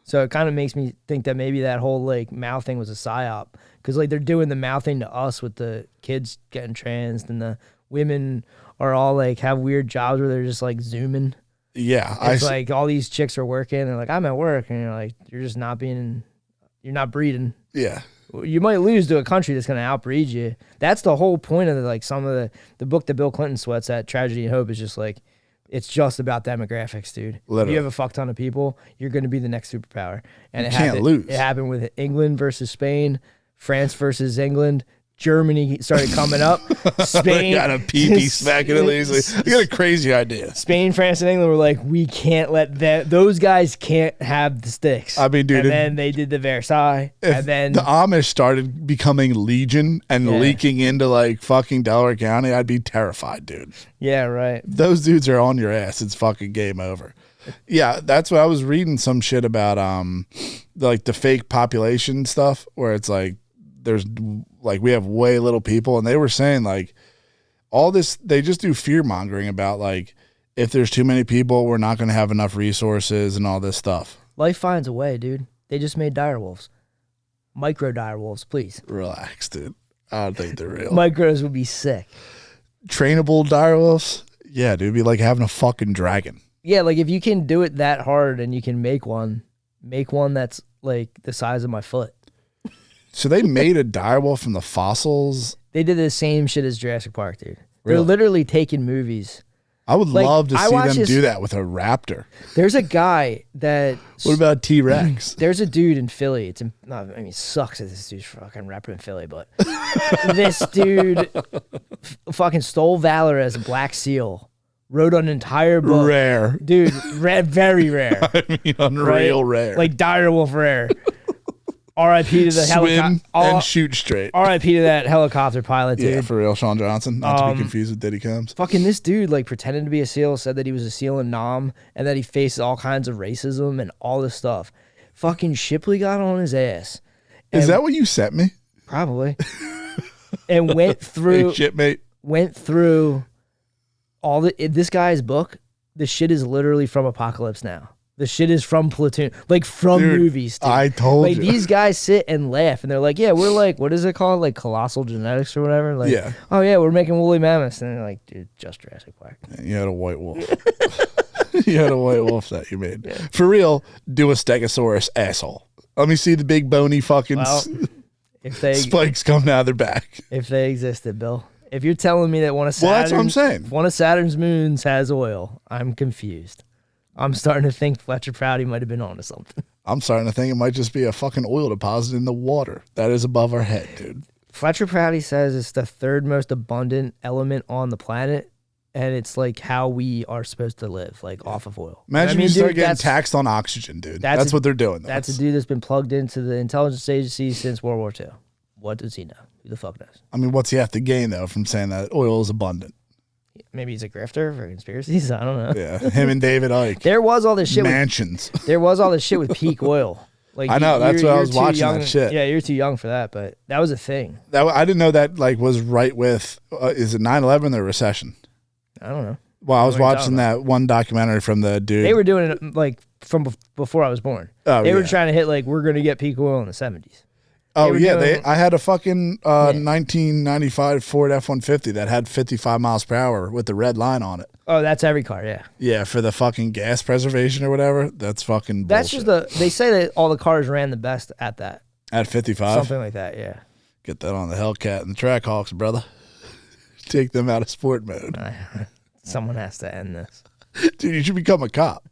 So it kind of makes me think that maybe that whole like mouth thing was a psyop, because like they're doing the mouth thing to us with the kids getting transed, and the women are all like have weird jobs where they're just like zooming. Yeah, it's like all these chicks are working, and like I'm at work, and you're like you're just not being, you're not breeding. Yeah, you might lose to a country that's going to outbreed you. That's the whole point of like some of the book that Bill Clinton sweats at, Tragedy and Hope, is just like. It's just about demographics, dude. Literally. If you have a fuck ton of people, you're going to be the next superpower. And you can't lose. It happened with England versus Spain, France versus England. Germany started coming up. Spain got a pee smacking it easily. I got a crazy idea. Spain, France, and England were like, we can't let those guys can't have the sticks. I mean, dude. And then they did the Versailles. And then the Amish started becoming legion and leaking into like fucking Delaware County, I'd be terrified, dude. Yeah, right. If those dudes are on your ass, it's fucking game over. Yeah, that's what I was reading some shit about like the fake population stuff where it's like there's like we have way little people, and they were saying like all this, they just do fear mongering about like if there's too many people, we're not going to have enough resources and all this stuff. Life finds a way, dude. They just made direwolves. Micro direwolves, please. Relax, dude. I don't think they're real. Micros would be sick. Trainable direwolves? Yeah, dude, it'd be like having a fucking dragon. Yeah, like if you can do it that hard and you can make one that's like the size of my foot. So they made a direwolf from the fossils? They did the same shit as Jurassic Park, dude. Really? They're literally taking movies. I would love to see them do that with a raptor. There's a guy that... What about T-Rex? There's a dude in Philly. It sucks that this dude's fucking rapper in Philly, but this dude fucking stole valor as a black seal. Wrote an entire book. Rare. Dude, very rare. I mean, unreal rare. Like direwolf rare. R.I.P. to the helicopter. And shoot straight. R.I.P. to that helicopter pilot, dude. Yeah, for real, Sean Johnson. Not to be confused with Diddy Combs. Fucking this dude, like, pretended to be a SEAL, said that he was a SEAL in Nam, and that he faces all kinds of racism and all this stuff. Fucking Shipley got on his ass. Is that what you sent me? Probably. And went through... Hey, shipmate. Went through all this guy's book. The shit is literally from Apocalypse Now. The shit is from Platoon, like from movies. Dude. I told you. Like these guys sit and laugh, and they're like, "Yeah, we're like, what is it called? Like colossal genetics or whatever." Like, yeah. Oh yeah, we're making woolly mammoths, and they're like, "Dude, just Jurassic Park." Yeah, you had a white wolf. You had a white wolf that you made. Yeah. For real, do a Stegosaurus, asshole. Let me see the big bony fucking spikes coming out of their back. If they existed, Bill. If you're telling me that one of Saturn's, that's what I'm saying. One of Saturn's moons has oil, I'm confused. I'm starting to think Fletcher Prouty might have been onto something. I'm starting to think it might just be a fucking oil deposit in the water that is above our head, dude. Fletcher Prouty says it's the third most abundant element on the planet, and it's like how we are supposed to live, like off of oil. Imagine you start getting taxed on oxygen, dude. That's what they're doing. That's a dude that's been plugged into the intelligence agency since World War II. What does he know? Who the fuck knows? I mean, what's he have to gain, though, from saying that oil is abundant? Maybe he's a grifter for conspiracies. I don't know. Yeah, him and David Icke. There was all this shit. Mansions. There was all this shit with peak oil. Like I know. That's why I was watching young, that shit. Yeah, you're too young for that, but that was a thing. I didn't know that like was right with. Is it 9/11 or recession? I don't know. Well, I was watching that one documentary from the dude. They were doing it like from before I was born. Oh, they were trying to hit like we're gonna get peak oil in the 70s. Oh yeah, I had a fucking 1995 Ford F-150 that had 55 miles per hour with the red line on it. Oh, that's every car, yeah. Yeah, for the fucking gas preservation or whatever. That's fucking bullshit. That's just they say that all the cars ran the best at that. At 55? Something like that, yeah. Get that on the Hellcat and the Trackhawks, brother. Take them out of sport mode. Someone has to end this. Dude, you should become a cop.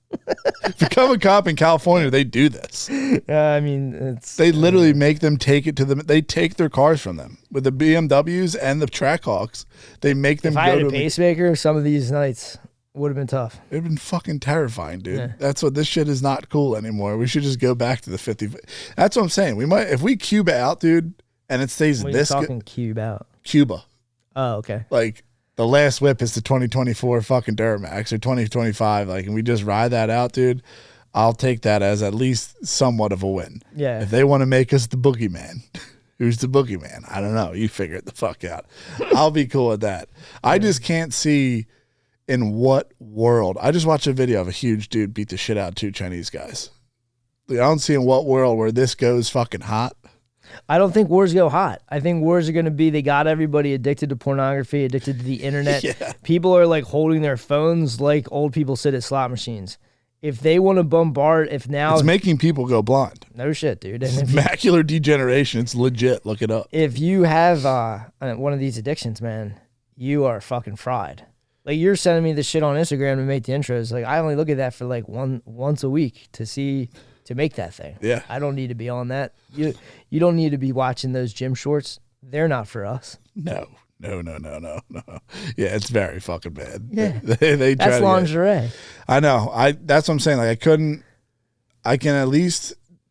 Become a cop in California. They do this. I mean, it's they literally make them take it to them. They take their cars from them with the BMWs and the Trackhawks. They make them. If I had a pacemaker, some of these nights would have been tough. It'd been fucking terrifying, dude. Yeah. That's what this shit is not cool anymore. We should just go back to the 50. That's what I'm saying. We might if we cube out, dude, and it stays What are this you talking cube out? Cuba. Oh, okay. Like the last whip is the 2024 fucking Duramax or 2025. Like, and we just ride that out, dude. I'll take that as at least somewhat of a win. Yeah. If they want to make us the boogeyman, who's the boogeyman? I don't know. You figure it the fuck out. I'll be cool with that. I just can't see in what world. I just watched a video of a huge dude beat the shit out of 2 Chinese guys. Like, I don't see in what world where this goes fucking hot. I don't think wars go hot. I think wars are going to be, they got everybody addicted to pornography, addicted to the internet. Yeah. People are like holding their phones like old people sit at slot machines. If they want to bombard, if now... It's making people go blind. No shit, dude. And It's macular degeneration. It's legit. Look it up. If you have one of these addictions, man, you are fucking fried. Like, you're sending me this shit on Instagram to make the intros. Like, I only look at that for like once a week to make that thing. Yeah. I don't need to be on that. You don't need to be watching those gym shorts. They're not for us. No. Yeah, it's very fucking bad. Yeah. They try That's to lingerie. I know. That's what I'm saying. Like,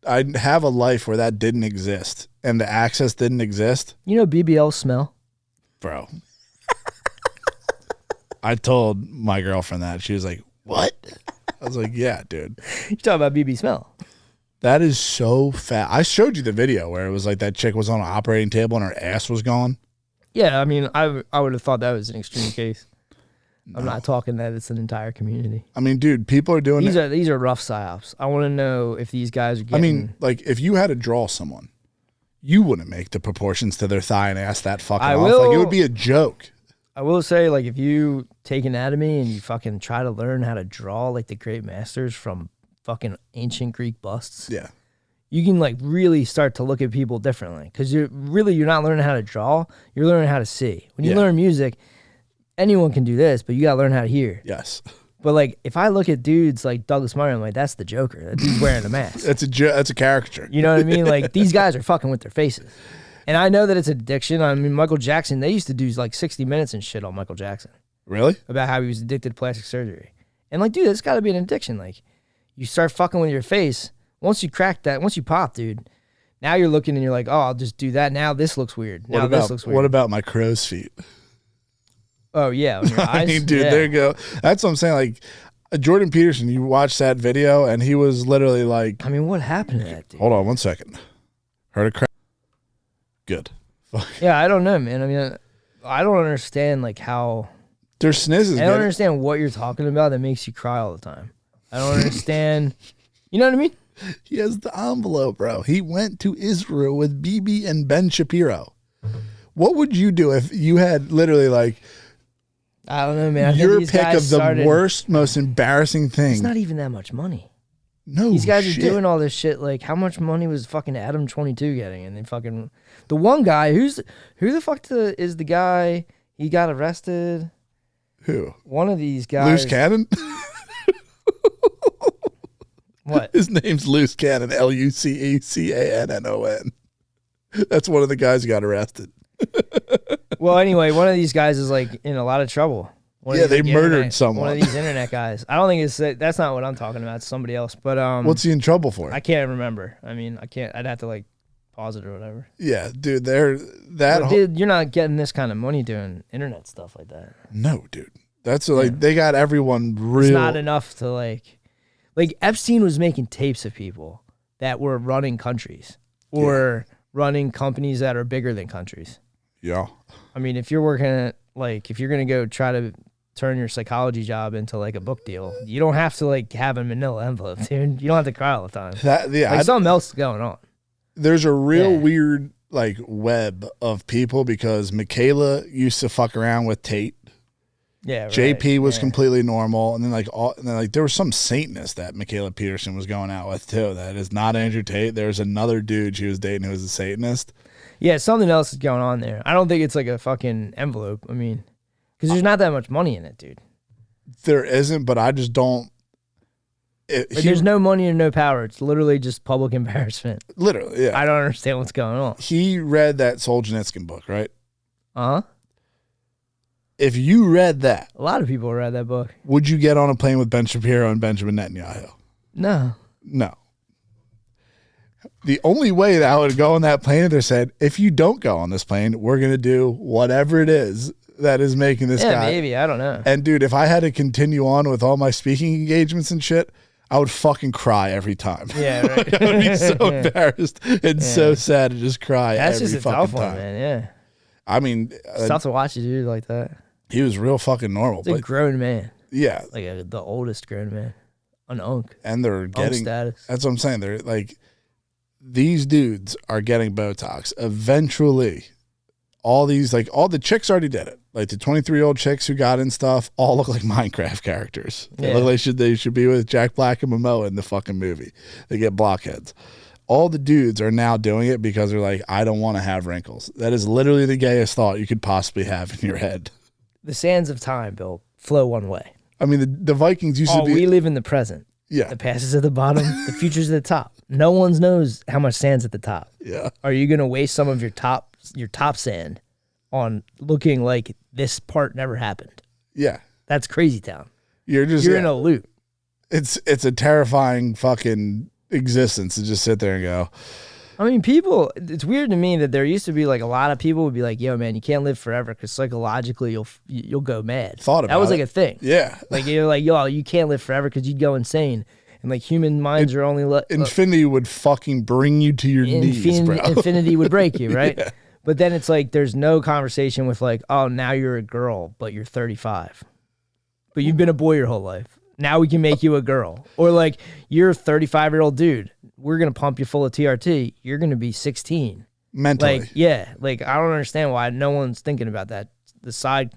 I'd have a life where that didn't exist and the access didn't exist. You know BBL smell? Bro. I told my girlfriend that. She was like, what? I was like, yeah, dude. You talking about BB smell? That is so fat. I showed you the video where it was like that chick was on an operating table and her ass was gone. Yeah, I mean, I would have thought that was an extreme case. I'm not talking that it's an entire community. I mean, dude, people are doing these are rough psyops. I want to know if these guys are getting... I mean, like, if you had to draw someone, you wouldn't make the proportions to their thigh and ass that fucking off. Like, it would be a joke. I will say, like, if you take anatomy and you fucking try to learn how to draw like the great masters from fucking ancient Greek busts, yeah, you can like really start to look at people differently because you're not learning how to draw. You're learning how to see. When you learn music, anyone can do this, but you gotta learn how to hear. Yes. But like, if I look at dudes like Douglas Murray, I'm like, that's the Joker. That dude's wearing a mask. That's a caricature. You know what I mean? Like, these guys are fucking with their faces. And I know that it's addiction. I mean, Michael Jackson, they used to do like 60 Minutes and shit on Michael Jackson. Really? About how he was addicted to plastic surgery. And like, dude, that's got to be an addiction. Like, you start fucking with your face. Once you crack that, once you pop, dude, now you're looking and you're like, oh, I'll just do that. Now this looks weird. Now this looks weird. What about my crow's feet? Oh, yeah. On your eyes? I mean, dude, there you go. That's what I'm saying. Like, Jordan Peterson, you watch that video and he was literally like... I mean, what happened to that dude? Hold on 1 second. Heard a crack. Good. Yeah, I don't know, man. I mean, I don't understand like how... Their snizzes. I don't understand what you're talking about that makes you cry all the time. I don't understand. You know what I mean? He has the envelope, bro. He went to Israel with BB and Ben Shapiro. What would you do if you had literally like... I don't know, man. Your pick of the worst, most embarrassing thing. It's not even that much money. No, these guys are doing all this shit. Like, how much money was fucking Adam 22 getting? And they fucking the one guy who the fuck is the guy he got arrested? Who? One of these guys. Loose Cannon. What? His name's Loose Cannon. LUCECANNON. That's one of the guys who got arrested. Well, anyway, one of these guys is like in a lot of trouble. They murdered someone. One of these internet guys. I don't think that's not what I'm talking about. It's somebody else. But what's he in trouble for? I can't remember. I mean, I can't. I'd have to like pause it or whatever. Yeah, dude. Dude, you're not getting this kind of money doing internet stuff like that. No, dude. That's like they got everyone real. It's not enough to like Epstein was making tapes of people that were running countries or running companies that are bigger than countries. Yeah. I mean, if you're working at if you're gonna go try to turn your psychology job into like a book deal, you don't have to like have a manila envelope, dude. You don't have to cry all the time. Something else is going on. There's a real weird like web of people because Michaela used to fuck around with Tate. Yeah, right. JP was completely normal, and then there was some Satanist that Michaela Peterson was going out with too. That is not Andrew Tate. There's another dude she was dating who was a Satanist. Yeah, something else is going on there. I don't think it's like a fucking envelope. I mean, because there's not that much money in it, dude. There isn't, but I just don't. There's no money and no power. It's literally just public embarrassment. Literally, yeah. I don't understand what's going on. He read that Solzhenitsyn book, right? Uh-huh. If you read that, a lot of people read that book. Would you get on a plane with Ben Shapiro and Benjamin Netanyahu? No. No. The only way that I would go on that plane, they said, if you don't go on this plane, we're going to do whatever it is that is making this guy. Yeah, maybe. I don't know. And dude, if I had to continue on with all my speaking engagements and shit, I would fucking cry every time. Yeah, right. Like, I would be so embarrassed and so sad to just cry. That's every just a fucking tough one, time. man. Yeah. I mean, It's tough to watch a dude like that. He was real fucking normal. He's a grown man. Yeah. Like the oldest grown man. An unk. And they're getting status. That's what I'm saying. They're like, these dudes are getting Botox. Eventually, all the chicks already did it. Like the 23-year-old chicks who got in stuff all look like Minecraft characters. They look like they should be with Jack Black and Momoa in the fucking movie. They get blockheads. All the dudes are now doing it because they're like, I don't want to have wrinkles. That is literally the gayest thought you could possibly have in your head. The sands of time, Bill, flow one way. I mean, the Vikings used to be. We live in the present. Yeah. The past is at the bottom. The future's at the top. No one knows how much sand's at the top. Yeah. Are you going to waste some of your top sand on looking like this part never happened? Yeah. That's crazy town. You're in a loop. It's a terrifying fucking existence to just sit there and go. I mean, it's weird to me that there used to be like a lot of people would be like, yo, man, you can't live forever because psychologically you'll go mad. That was like a thing. Yeah. Like you're like, yo, you can't live forever because you'd go insane. And like human minds are only infinity would fucking bring you to your knees, bro. Infinity would break you, right? Yeah. But then it's like there's no conversation with like, oh, now you're a girl, but you're 35. But you've been a boy your whole life. Now we can make you a girl. Or like, you're a 35-year-old dude. We're going to pump you full of TRT. You're going to be 16. Mentally. Like, yeah. Like, I don't understand why no one's thinking about that. The side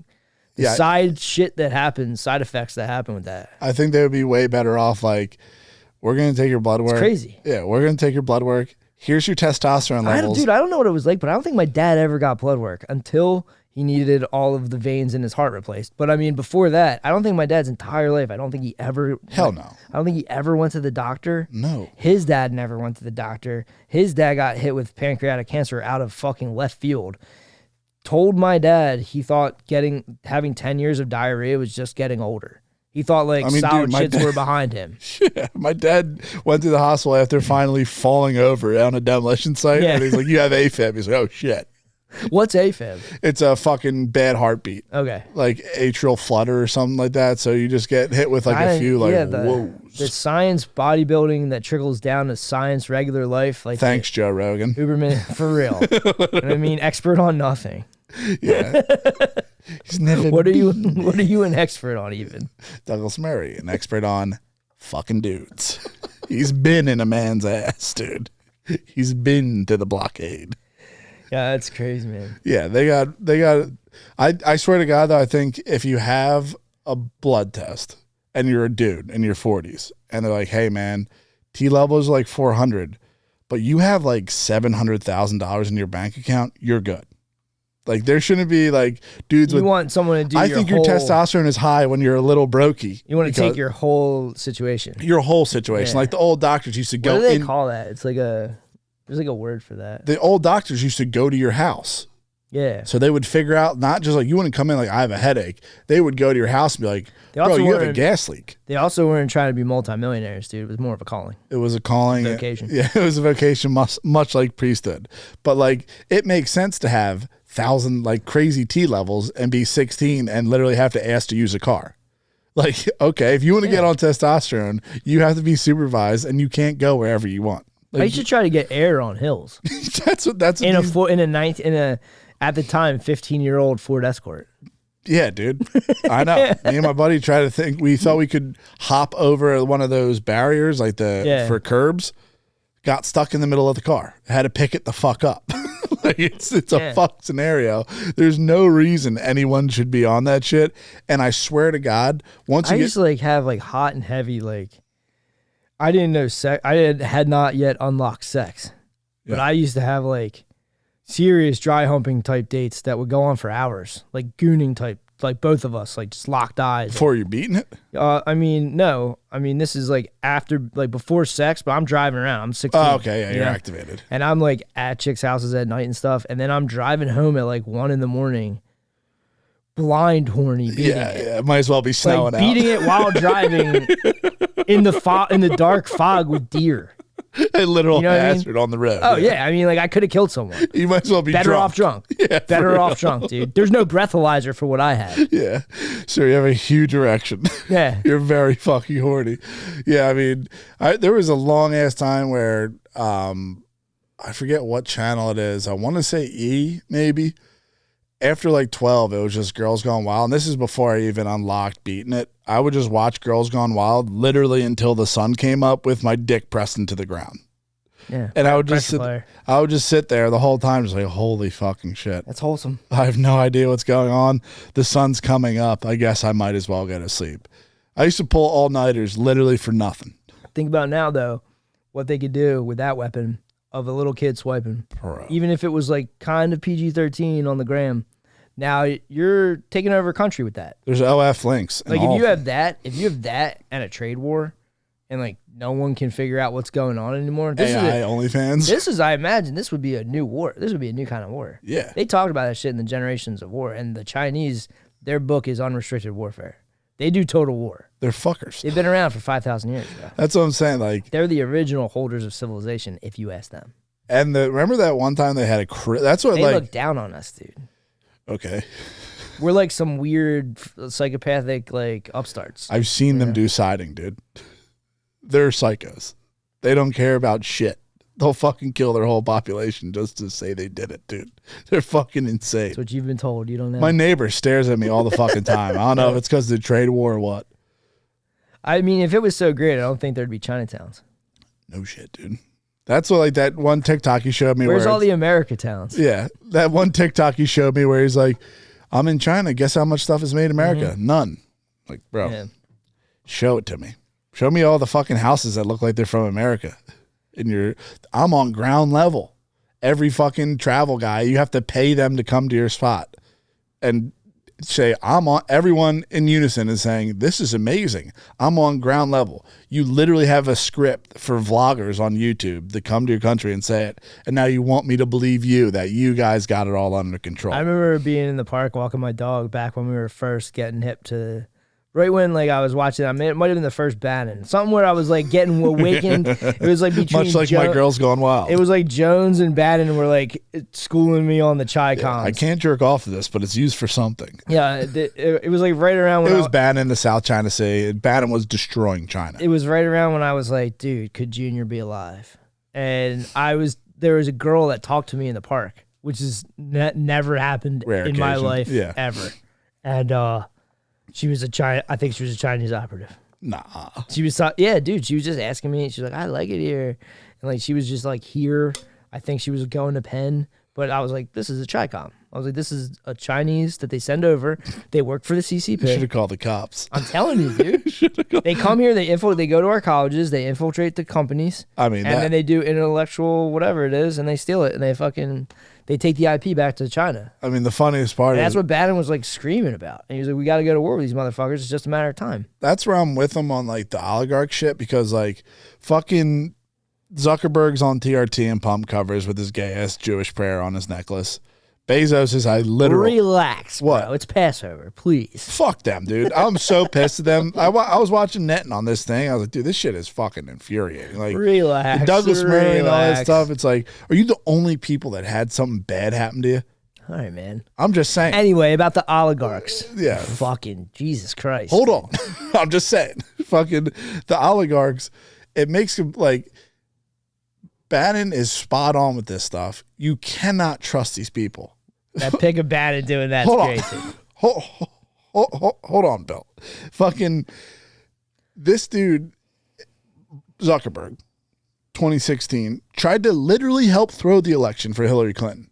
shit that happens, side effects that happen with that. I think they would be way better off like, we're going to take your blood work. It's crazy. Yeah, we're going to take your blood work. Here's your testosterone levels. I don't know what it was like, but I don't think my dad ever got blood work until he needed all of the veins in his heart replaced. But I mean, before that, I don't think my dad's entire life, I don't think he ever... Hell no. I don't think he ever went to the doctor. No. His dad never went to the doctor. His dad got hit with pancreatic cancer out of fucking left field. Told my dad he thought having 10 years of diarrhea was just getting older. He thought solid shits were behind him. Yeah, my dad went to the hospital after finally falling over on a demolition site. Yeah. And he's like, you have AFib. He's like, oh shit. What's AFib? It's a fucking bad heartbeat. Okay. Like atrial flutter or something like that. So you just get hit with a few whoa. The science bodybuilding that trickles down to science regular life. Like thanks, Joe Rogan. Uberman, for real. I mean, expert on nothing. Yeah. He's never What are you an expert on even? Douglas Murray, an expert on fucking dudes. He's been in a man's ass, dude. He's been to the blockade. Yeah, that's crazy, man. Yeah, they got I swear to God though, I think if you have a blood test and you're a dude in your 40s and they're like, hey man, T level is like 400, but you have like $700,000 in your bank account, you're good. Like there shouldn't be like dudes you want someone to do I think your testosterone is high when you're a little brokey. You want to take your whole situation. Your whole situation. Yeah. Like the old doctors used to go What do they call that? It's like there's like a word for that. The old doctors used to go to your house. Yeah. So they would figure out, not just like you wouldn't come in like I have a headache. They would go to your house and be like, bro, you have a gas leak. They also weren't trying to be multimillionaires, dude. It was more of a calling. It was a calling. Vocation. Yeah, it was a vocation much like priesthood. But like it makes sense to have 1,000 like crazy T levels and be 16 and literally have to ask to use a car. Like, okay, if you want to get on testosterone, you have to be supervised and you can't go wherever you want. Like, I used to try to get air on hills. that's what in a at the time 15-year-old Ford Escort. Yeah, dude. I know. Me and my buddy tried to think. We thought we could hop over one of those barriers, like for curbs. Got stuck in the middle of the car. Had to pick it the fuck up. Like it's a fuck scenario. There's no reason anyone should be on that shit. And I swear to God, I used to have hot and heavy I didn't know sex. I had not yet unlocked sex, but I used to have serious dry humping type dates that would go on for hours, like gooning type like both of us, like just locked eyes. Before you're beating it? I mean, no. I mean, this is like after, like before sex, but I'm driving around. I'm 16. Oh, okay. Yeah, you're activated. And I'm like at chicks' houses at night and stuff. And then I'm driving home at like 1 a.m, blind horny beating it. Yeah. Might as well be snowing like out. beating it while driving in the dark fog with deer. A literal You know what I mean? hazard on the road. Oh yeah, I mean, like I could have killed someone. You might as well be better drunk. off drunk. Yeah, better off drunk, dude. There's no breathalyzer for what I had. Yeah. So you have a huge erection. Yeah. You're very fucking horny. Yeah, I mean, there was a long ass time where I forget what channel it is. I want to say E, maybe. After like 12, it was just Girls Gone Wild. And this is before I even unlocked beating it. I would just watch Girls Gone Wild literally until the sun came up with my dick pressed into the ground. Yeah. And I would just sit there the whole time just like, holy fucking shit. That's wholesome. I have no idea what's going on. The sun's coming up. I guess I might as well go to sleep. I used to pull all-nighters literally for nothing. Think about now, though, what they could do with that weapon of a little kid swiping. Bro. Even if it was like kind of PG-13 on the gram. Now you're taking over a country with that. There's OF links. Like if you have that and a trade war, and like no one can figure out what's going on anymore. AI OnlyFans. This is, I imagine, this would be a new war. This would be a new kind of war. Yeah. They talked about that shit in the Generations of War, and the Chinese, their book is Unrestricted Warfare. They do total war. They're fuckers. They've been around for 5,000 years, bro. That's what I'm saying. Like they're the original holders of civilization, if you ask them. And remember that one time they had that's what they like look down on us, dude. Okay. We're like some weird psychopathic like upstarts. I've seen them do siding, dude. They're psychos. They don't care about shit. They'll fucking kill their whole population just to say they did it, dude. They're fucking insane. That's what you've been told. You don't know. My neighbor stares at me all the fucking time. I don't know if it's because of the trade war or what. I mean, if it was so great, I don't think there'd be Chinatowns. No shit, dude. That's what, like, that one TikTok he showed me. Where's all the America towns? Yeah. That one TikTok he showed me where he's like, I'm in China. Guess how much stuff is made in America? Mm-hmm. None. Like, bro, show it to me. Show me all the fucking houses that look like they're from America. And I'm on ground level. Every fucking travel guy, you have to pay them to come to your spot. And say, everyone in unison is saying, this is amazing. I'm on ground level. You literally have a script for vloggers on YouTube to come to your country and say it. And now you want me to believe you that you guys got it all under control. I remember being in the park walking my dog back when we were first getting hip to, right when like I was watching, I mean, it might have been the first Bannon. Something where I was like getting awakened. It was like between much like My Girls Gone Wild. It was like Jones and Bannon were like schooling me on the Chi Coms. I can't jerk off of this, but it's used for something. Yeah, it was like right around when it was Bannon, the South China Sea. Bannon was destroying China. It was right around when I was like, dude, could Junior be alive? And there was a girl that talked to me in the park, which has never happened in my life ever. And she was I think she was a Chinese operative. Nah. She was, yeah, dude. She was just asking me. She's like, I like it here. And like, she was just like here. I think she was going to Penn. But I was like, this is a Chi-Com. I was like, this is a Chinese that they send over. They work for the CCP. You should have called the cops. I'm telling you, dude. They come here. They go to our colleges. They infiltrate the companies. I mean, and then they do intellectual whatever it is, and they steal it, and they take the IP back to China. I mean, the funniest part that's what Bannon was like screaming about. And he was like, we got to go to war with these motherfuckers. It's just a matter of time. That's where I'm with him on like the oligarch shit, because like fucking Zuckerberg's on TRT and pump covers with his gay ass Jewish prayer on his necklace. Bezos is relax, bro. It's Passover, please. Fuck them, dude. I'm so pissed at them. I was watching Netting on this thing. I was like, dude, this shit is fucking infuriating. Like, relax, Douglas Murray and all that stuff. It's like, are you the only people that had something bad happen to you? All right, man. I'm just saying. Anyway, about the oligarchs. Yeah. Fucking Jesus Christ. Hold on. I'm just saying. Fucking the oligarchs. It makes him like. Bannon is spot on with this stuff. You cannot trust these people. That pick of Bannon doing that's crazy. Hold on, Bill. Fucking this dude, Zuckerberg, 2016, tried to literally help throw the election for Hillary Clinton.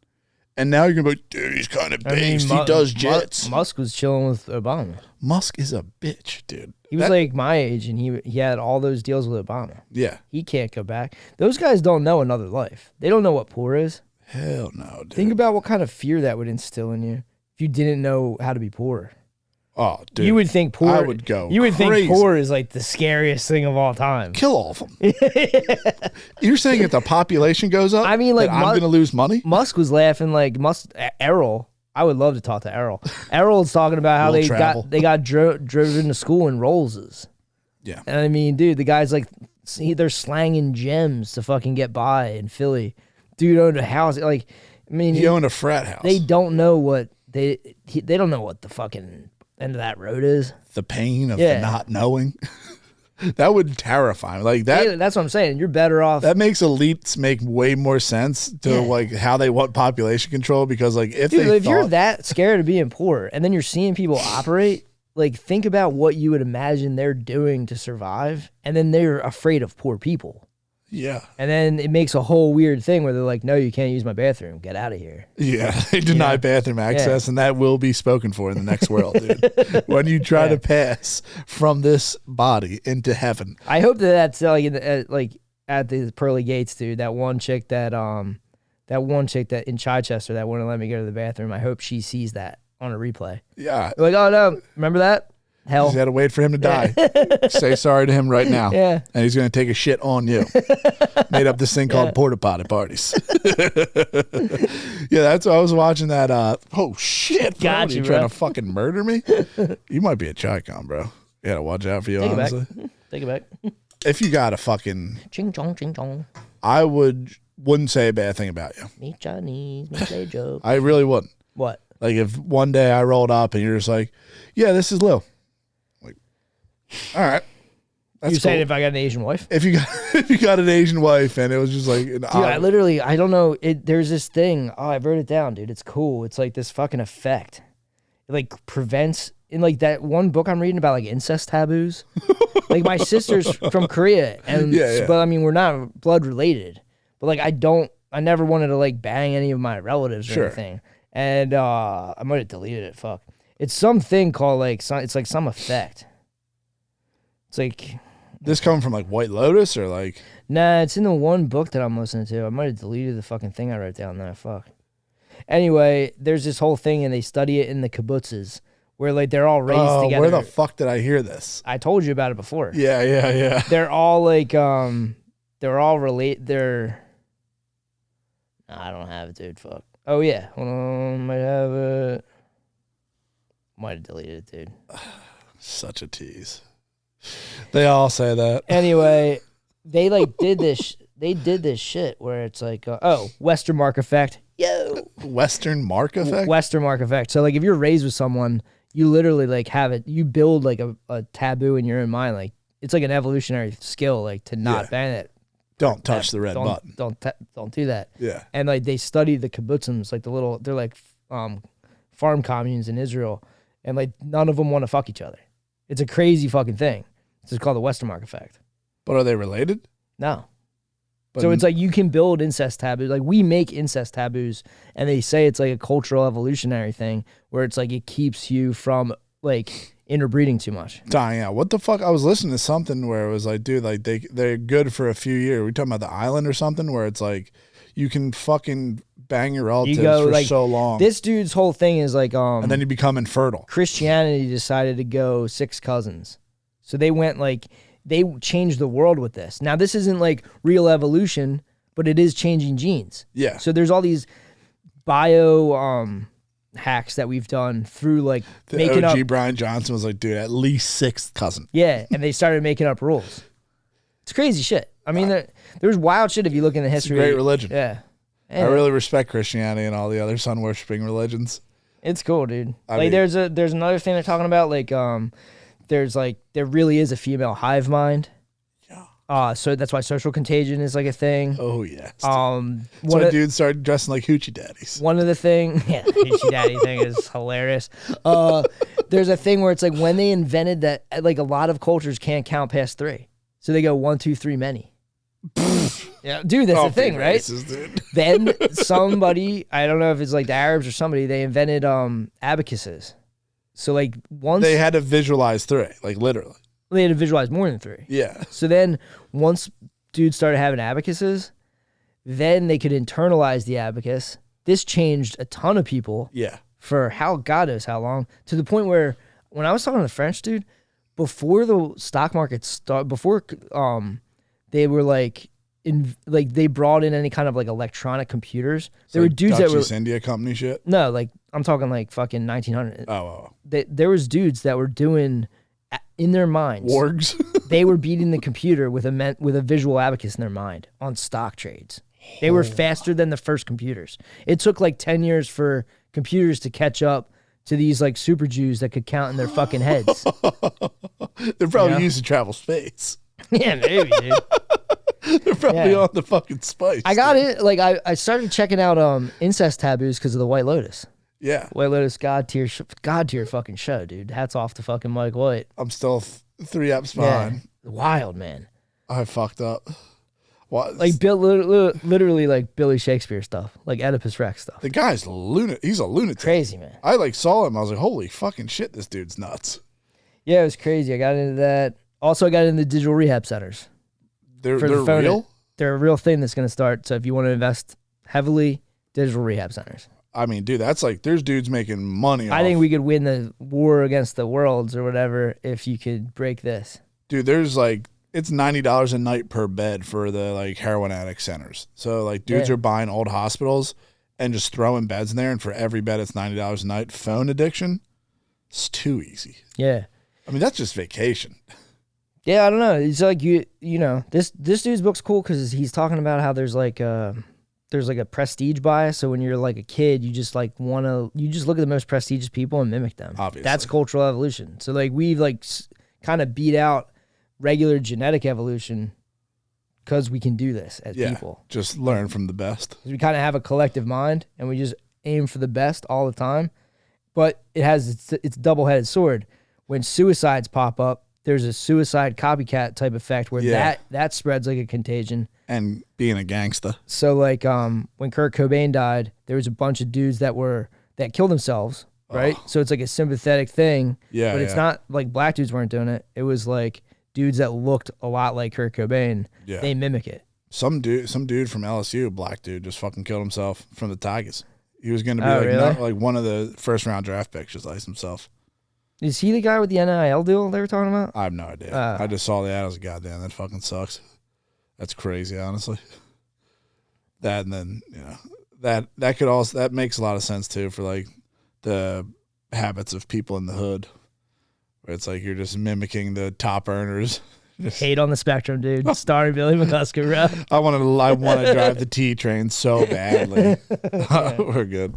And now you're going to be like, dude, he's kind of based. He does jets. Musk was chilling with Obama. Musk is a bitch, dude. He was like my age, and he had all those deals with Obama. Yeah. He can't go back. Those guys don't know another life. They don't know what poor is. Hell no, dude. Think about what kind of fear that would instill in you if you didn't know how to be poor. Oh, dude. You would think poor. I would go You would crazy. think poor is like the scariest thing of all time. Kill all of them. You're saying if the population goes up, I mean, like, that I'm going to lose money? Musk was laughing like Errol. I would love to talk to Errol. Errol's talking about how Will travel. they got driven to school in Rollses. Yeah. And I mean, dude, the guy's like, they're slanging gems to fucking get by in Philly. Dude owned a house. Like, I mean, He owned a frat house. they don't know what they don't know what the fucking end of that road is. The pain of Yeah. not knowing. That would terrify me. Like that. Hey, that's what I'm saying. You're better off. That makes elites make way more sense to like how they want population control, because like if Dude, they if you're thought- that scared of being poor and then you're seeing people operate, like think about what you would imagine they're doing to survive, and then they're afraid of poor people. Yeah. And then it makes a whole weird thing where they're like, no, you can't use my bathroom. Get out of here. Yeah, they deny bathroom access, and that will be spoken for in the next world, dude. When you try to pass from this body into heaven. I hope that's like at the pearly gates, dude. That one chick that in Chichester that wouldn't let me go to the bathroom. I hope she sees that on a replay. Yeah. Like, oh no, remember that? Hell. You got to wait for him to die. Say sorry to him right now. Yeah. And he's going to take a shit on you. Made up this thing called porta potty parties. Yeah, that's why I was watching that. Oh, shit. Bro. Got Are you, trying bro. to fucking murder me? You might be a Chi-Con, bro. You got to watch out for you, Take honestly. it back. Take it back. If you got a fucking... Ching chong, ching chong. I wouldn't say a bad thing about you. Me Chinese, me play joke. I really wouldn't. What? Like if one day I rolled up and you're just like, yeah, this is Lil. Like, all right. That's You're saying cool. if I got an Asian wife? If you got an Asian wife and it was just like an Dude, I don't know. There's this thing. Oh, I wrote it down, dude. It's cool. It's like this fucking effect. It like prevents in like that one book I'm reading about like incest taboos. Like my sister's from Korea, and Yeah. but I mean we're not blood related. But like I never wanted to like bang any of my relatives or Sure. anything. And I might have deleted it. Fuck. It's something called like it's like some effect. It's like. This coming from like White Lotus or like... Nah, it's in the one book that I'm listening to. I might have deleted the fucking thing I wrote down there. Fuck. Anyway, there's this whole thing, and they study it in the kibbutzes, where like they're all raised together. Where the fuck did I hear this? I told you about it before. Yeah. They're all like, they're all I don't have it, dude. Fuck. Oh yeah, hold on, might have it. Might have deleted it, dude. Such a tease. They all say that. Anyway, they like did this. They did this shit where it's like, Western mark effect. Yo, Western mark effect? Western mark effect. So like, if you're raised with someone, you literally like have it. You build like a taboo in your own mind. Like it's like an evolutionary skill, like to not ban it. Don't touch the red button. Don't do that. Yeah. And like they study the kibbutzim, like they're like farm communes in Israel, and like none of them want to fuck each other. It's a crazy fucking thing. It's just called the Western mark effect. But are they related? No. But So it's like you can build incest taboos. Like we make incest taboos, and they say it's like a cultural evolutionary thing where it's like it keeps you from like interbreeding too much. dying out. What the fuck? I was listening to something where it was like, dude, like they're good for a few years. We talking about the island or something where it's like you can fucking bang your relatives for like, so long. This dude's whole thing is like and then you become infertile. Christianity decided to go 6 cousins. So they went like they changed the world with this. Now this isn't like real evolution, but it is changing genes. Yeah. So there's all these bio hacks that we've done through like The making OG up. Brian Johnson was like, dude, at least 6th cousin. Yeah, and they started making up rules. It's crazy shit. I mean, there's wild shit if you look in the It's a history. great religion. Yeah. I really respect Christianity and all the other sun worshipping religions. It's cool, dude. I Like mean- there's another thing they're talking about. Like there really is a female hive mind. Yeah. So that's why social contagion is like a thing. Oh yes. One dudes started dressing like hoochie daddies. One of the thing, yeah, the hoochie daddy thing is hilarious. There's a thing where it's like when they invented that, like a lot of cultures can't count past 3, so they go 1, 2, 3, many. Yeah, dude, that's the thing, right? Racist, dude. Then somebody, I don't know if it's like the Arabs or somebody, they invented abacuses. So like once They had to visualize 3, like literally. they had to visualize more than 3. Yeah. So then once dudes started having abacuses, then they could internalize the abacus. This changed a ton of people. Yeah. For God knows how long, to the point where when I was talking to the French dude, before the stock market before they were like they brought in any kind of like electronic computers. There were dudes Dutch that were East India Company shit. No, like I'm talking like fucking 1900. Oh. There was dudes that were doing in their minds. Wargs. They were beating the computer with a visual abacus in their mind on stock trades. They were faster than the first computers. It took like 10 years for computers to catch up to these like super Jews that could count in their fucking heads. They're probably used to travel space. Yeah, maybe, dude. They're probably on the fucking spice. I got it. Like I started checking out incest taboos because of the White Lotus. Yeah. White Lotus God tier fucking show, dude. Hats off to fucking Mike White. I'm still 3 eps behind. Yeah. Wild, man. I fucked up. What? Like literally like Billy Shakespeare stuff, like Oedipus Rex stuff. The guy's he's a lunatic. Crazy, man. I like saw him. I was like, holy fucking shit, this dude's nuts. Yeah, it was crazy. I got into that. Also, I got into digital rehab centers. They're real? They're a real thing that's going to start. So if you want to invest heavily, digital rehab centers. I mean, dude, that's like, there's dudes making money I think we could win the war against the worlds or whatever if you could break this. Dude, there's like, it's $90 a night per bed for the like heroin addict centers. So like dudes are buying old hospitals and just throwing beds in there, and for every bed it's $90 a night. Phone addiction, it's too easy. Yeah. I mean, that's just vacation. Yeah, I don't know. It's like you know, this dude's book's cool because he's talking about how there's like a prestige bias. So when you're like a kid, you just like you just look at the most prestigious people and mimic them. Obviously, that's cultural evolution. So like we've like kind of beat out regular genetic evolution because we can do this as people. Just learn from the best. We kind of have a collective mind and we just aim for the best all the time. But it has its double-headed sword. When suicides pop up, there's a suicide copycat type effect where that spreads like a contagion. And being a gangsta. So like when Kurt Cobain died, there was a bunch of dudes that killed themselves, right? Oh. So it's like a sympathetic thing. Yeah. But it's not like black dudes weren't doing it. It was like dudes that looked a lot like Kurt Cobain. Yeah. They mimic it. Some dude from LSU, black dude, just fucking killed himself from the Tigers. He was gonna be like one of the first round draft picks, just like himself. Is he the guy with the NIL deal they were talking about? I have no idea. I just saw the ad. I was like, goddamn, that fucking sucks. That's crazy, honestly. That, and then, you know, that could also, that makes a lot of sense too for like the habits of people in the hood, where it's like you're just mimicking the top earners. Hate on the spectrum, dude. Starring Billy McCusker, bro. I want to drive the T train so badly. We're good.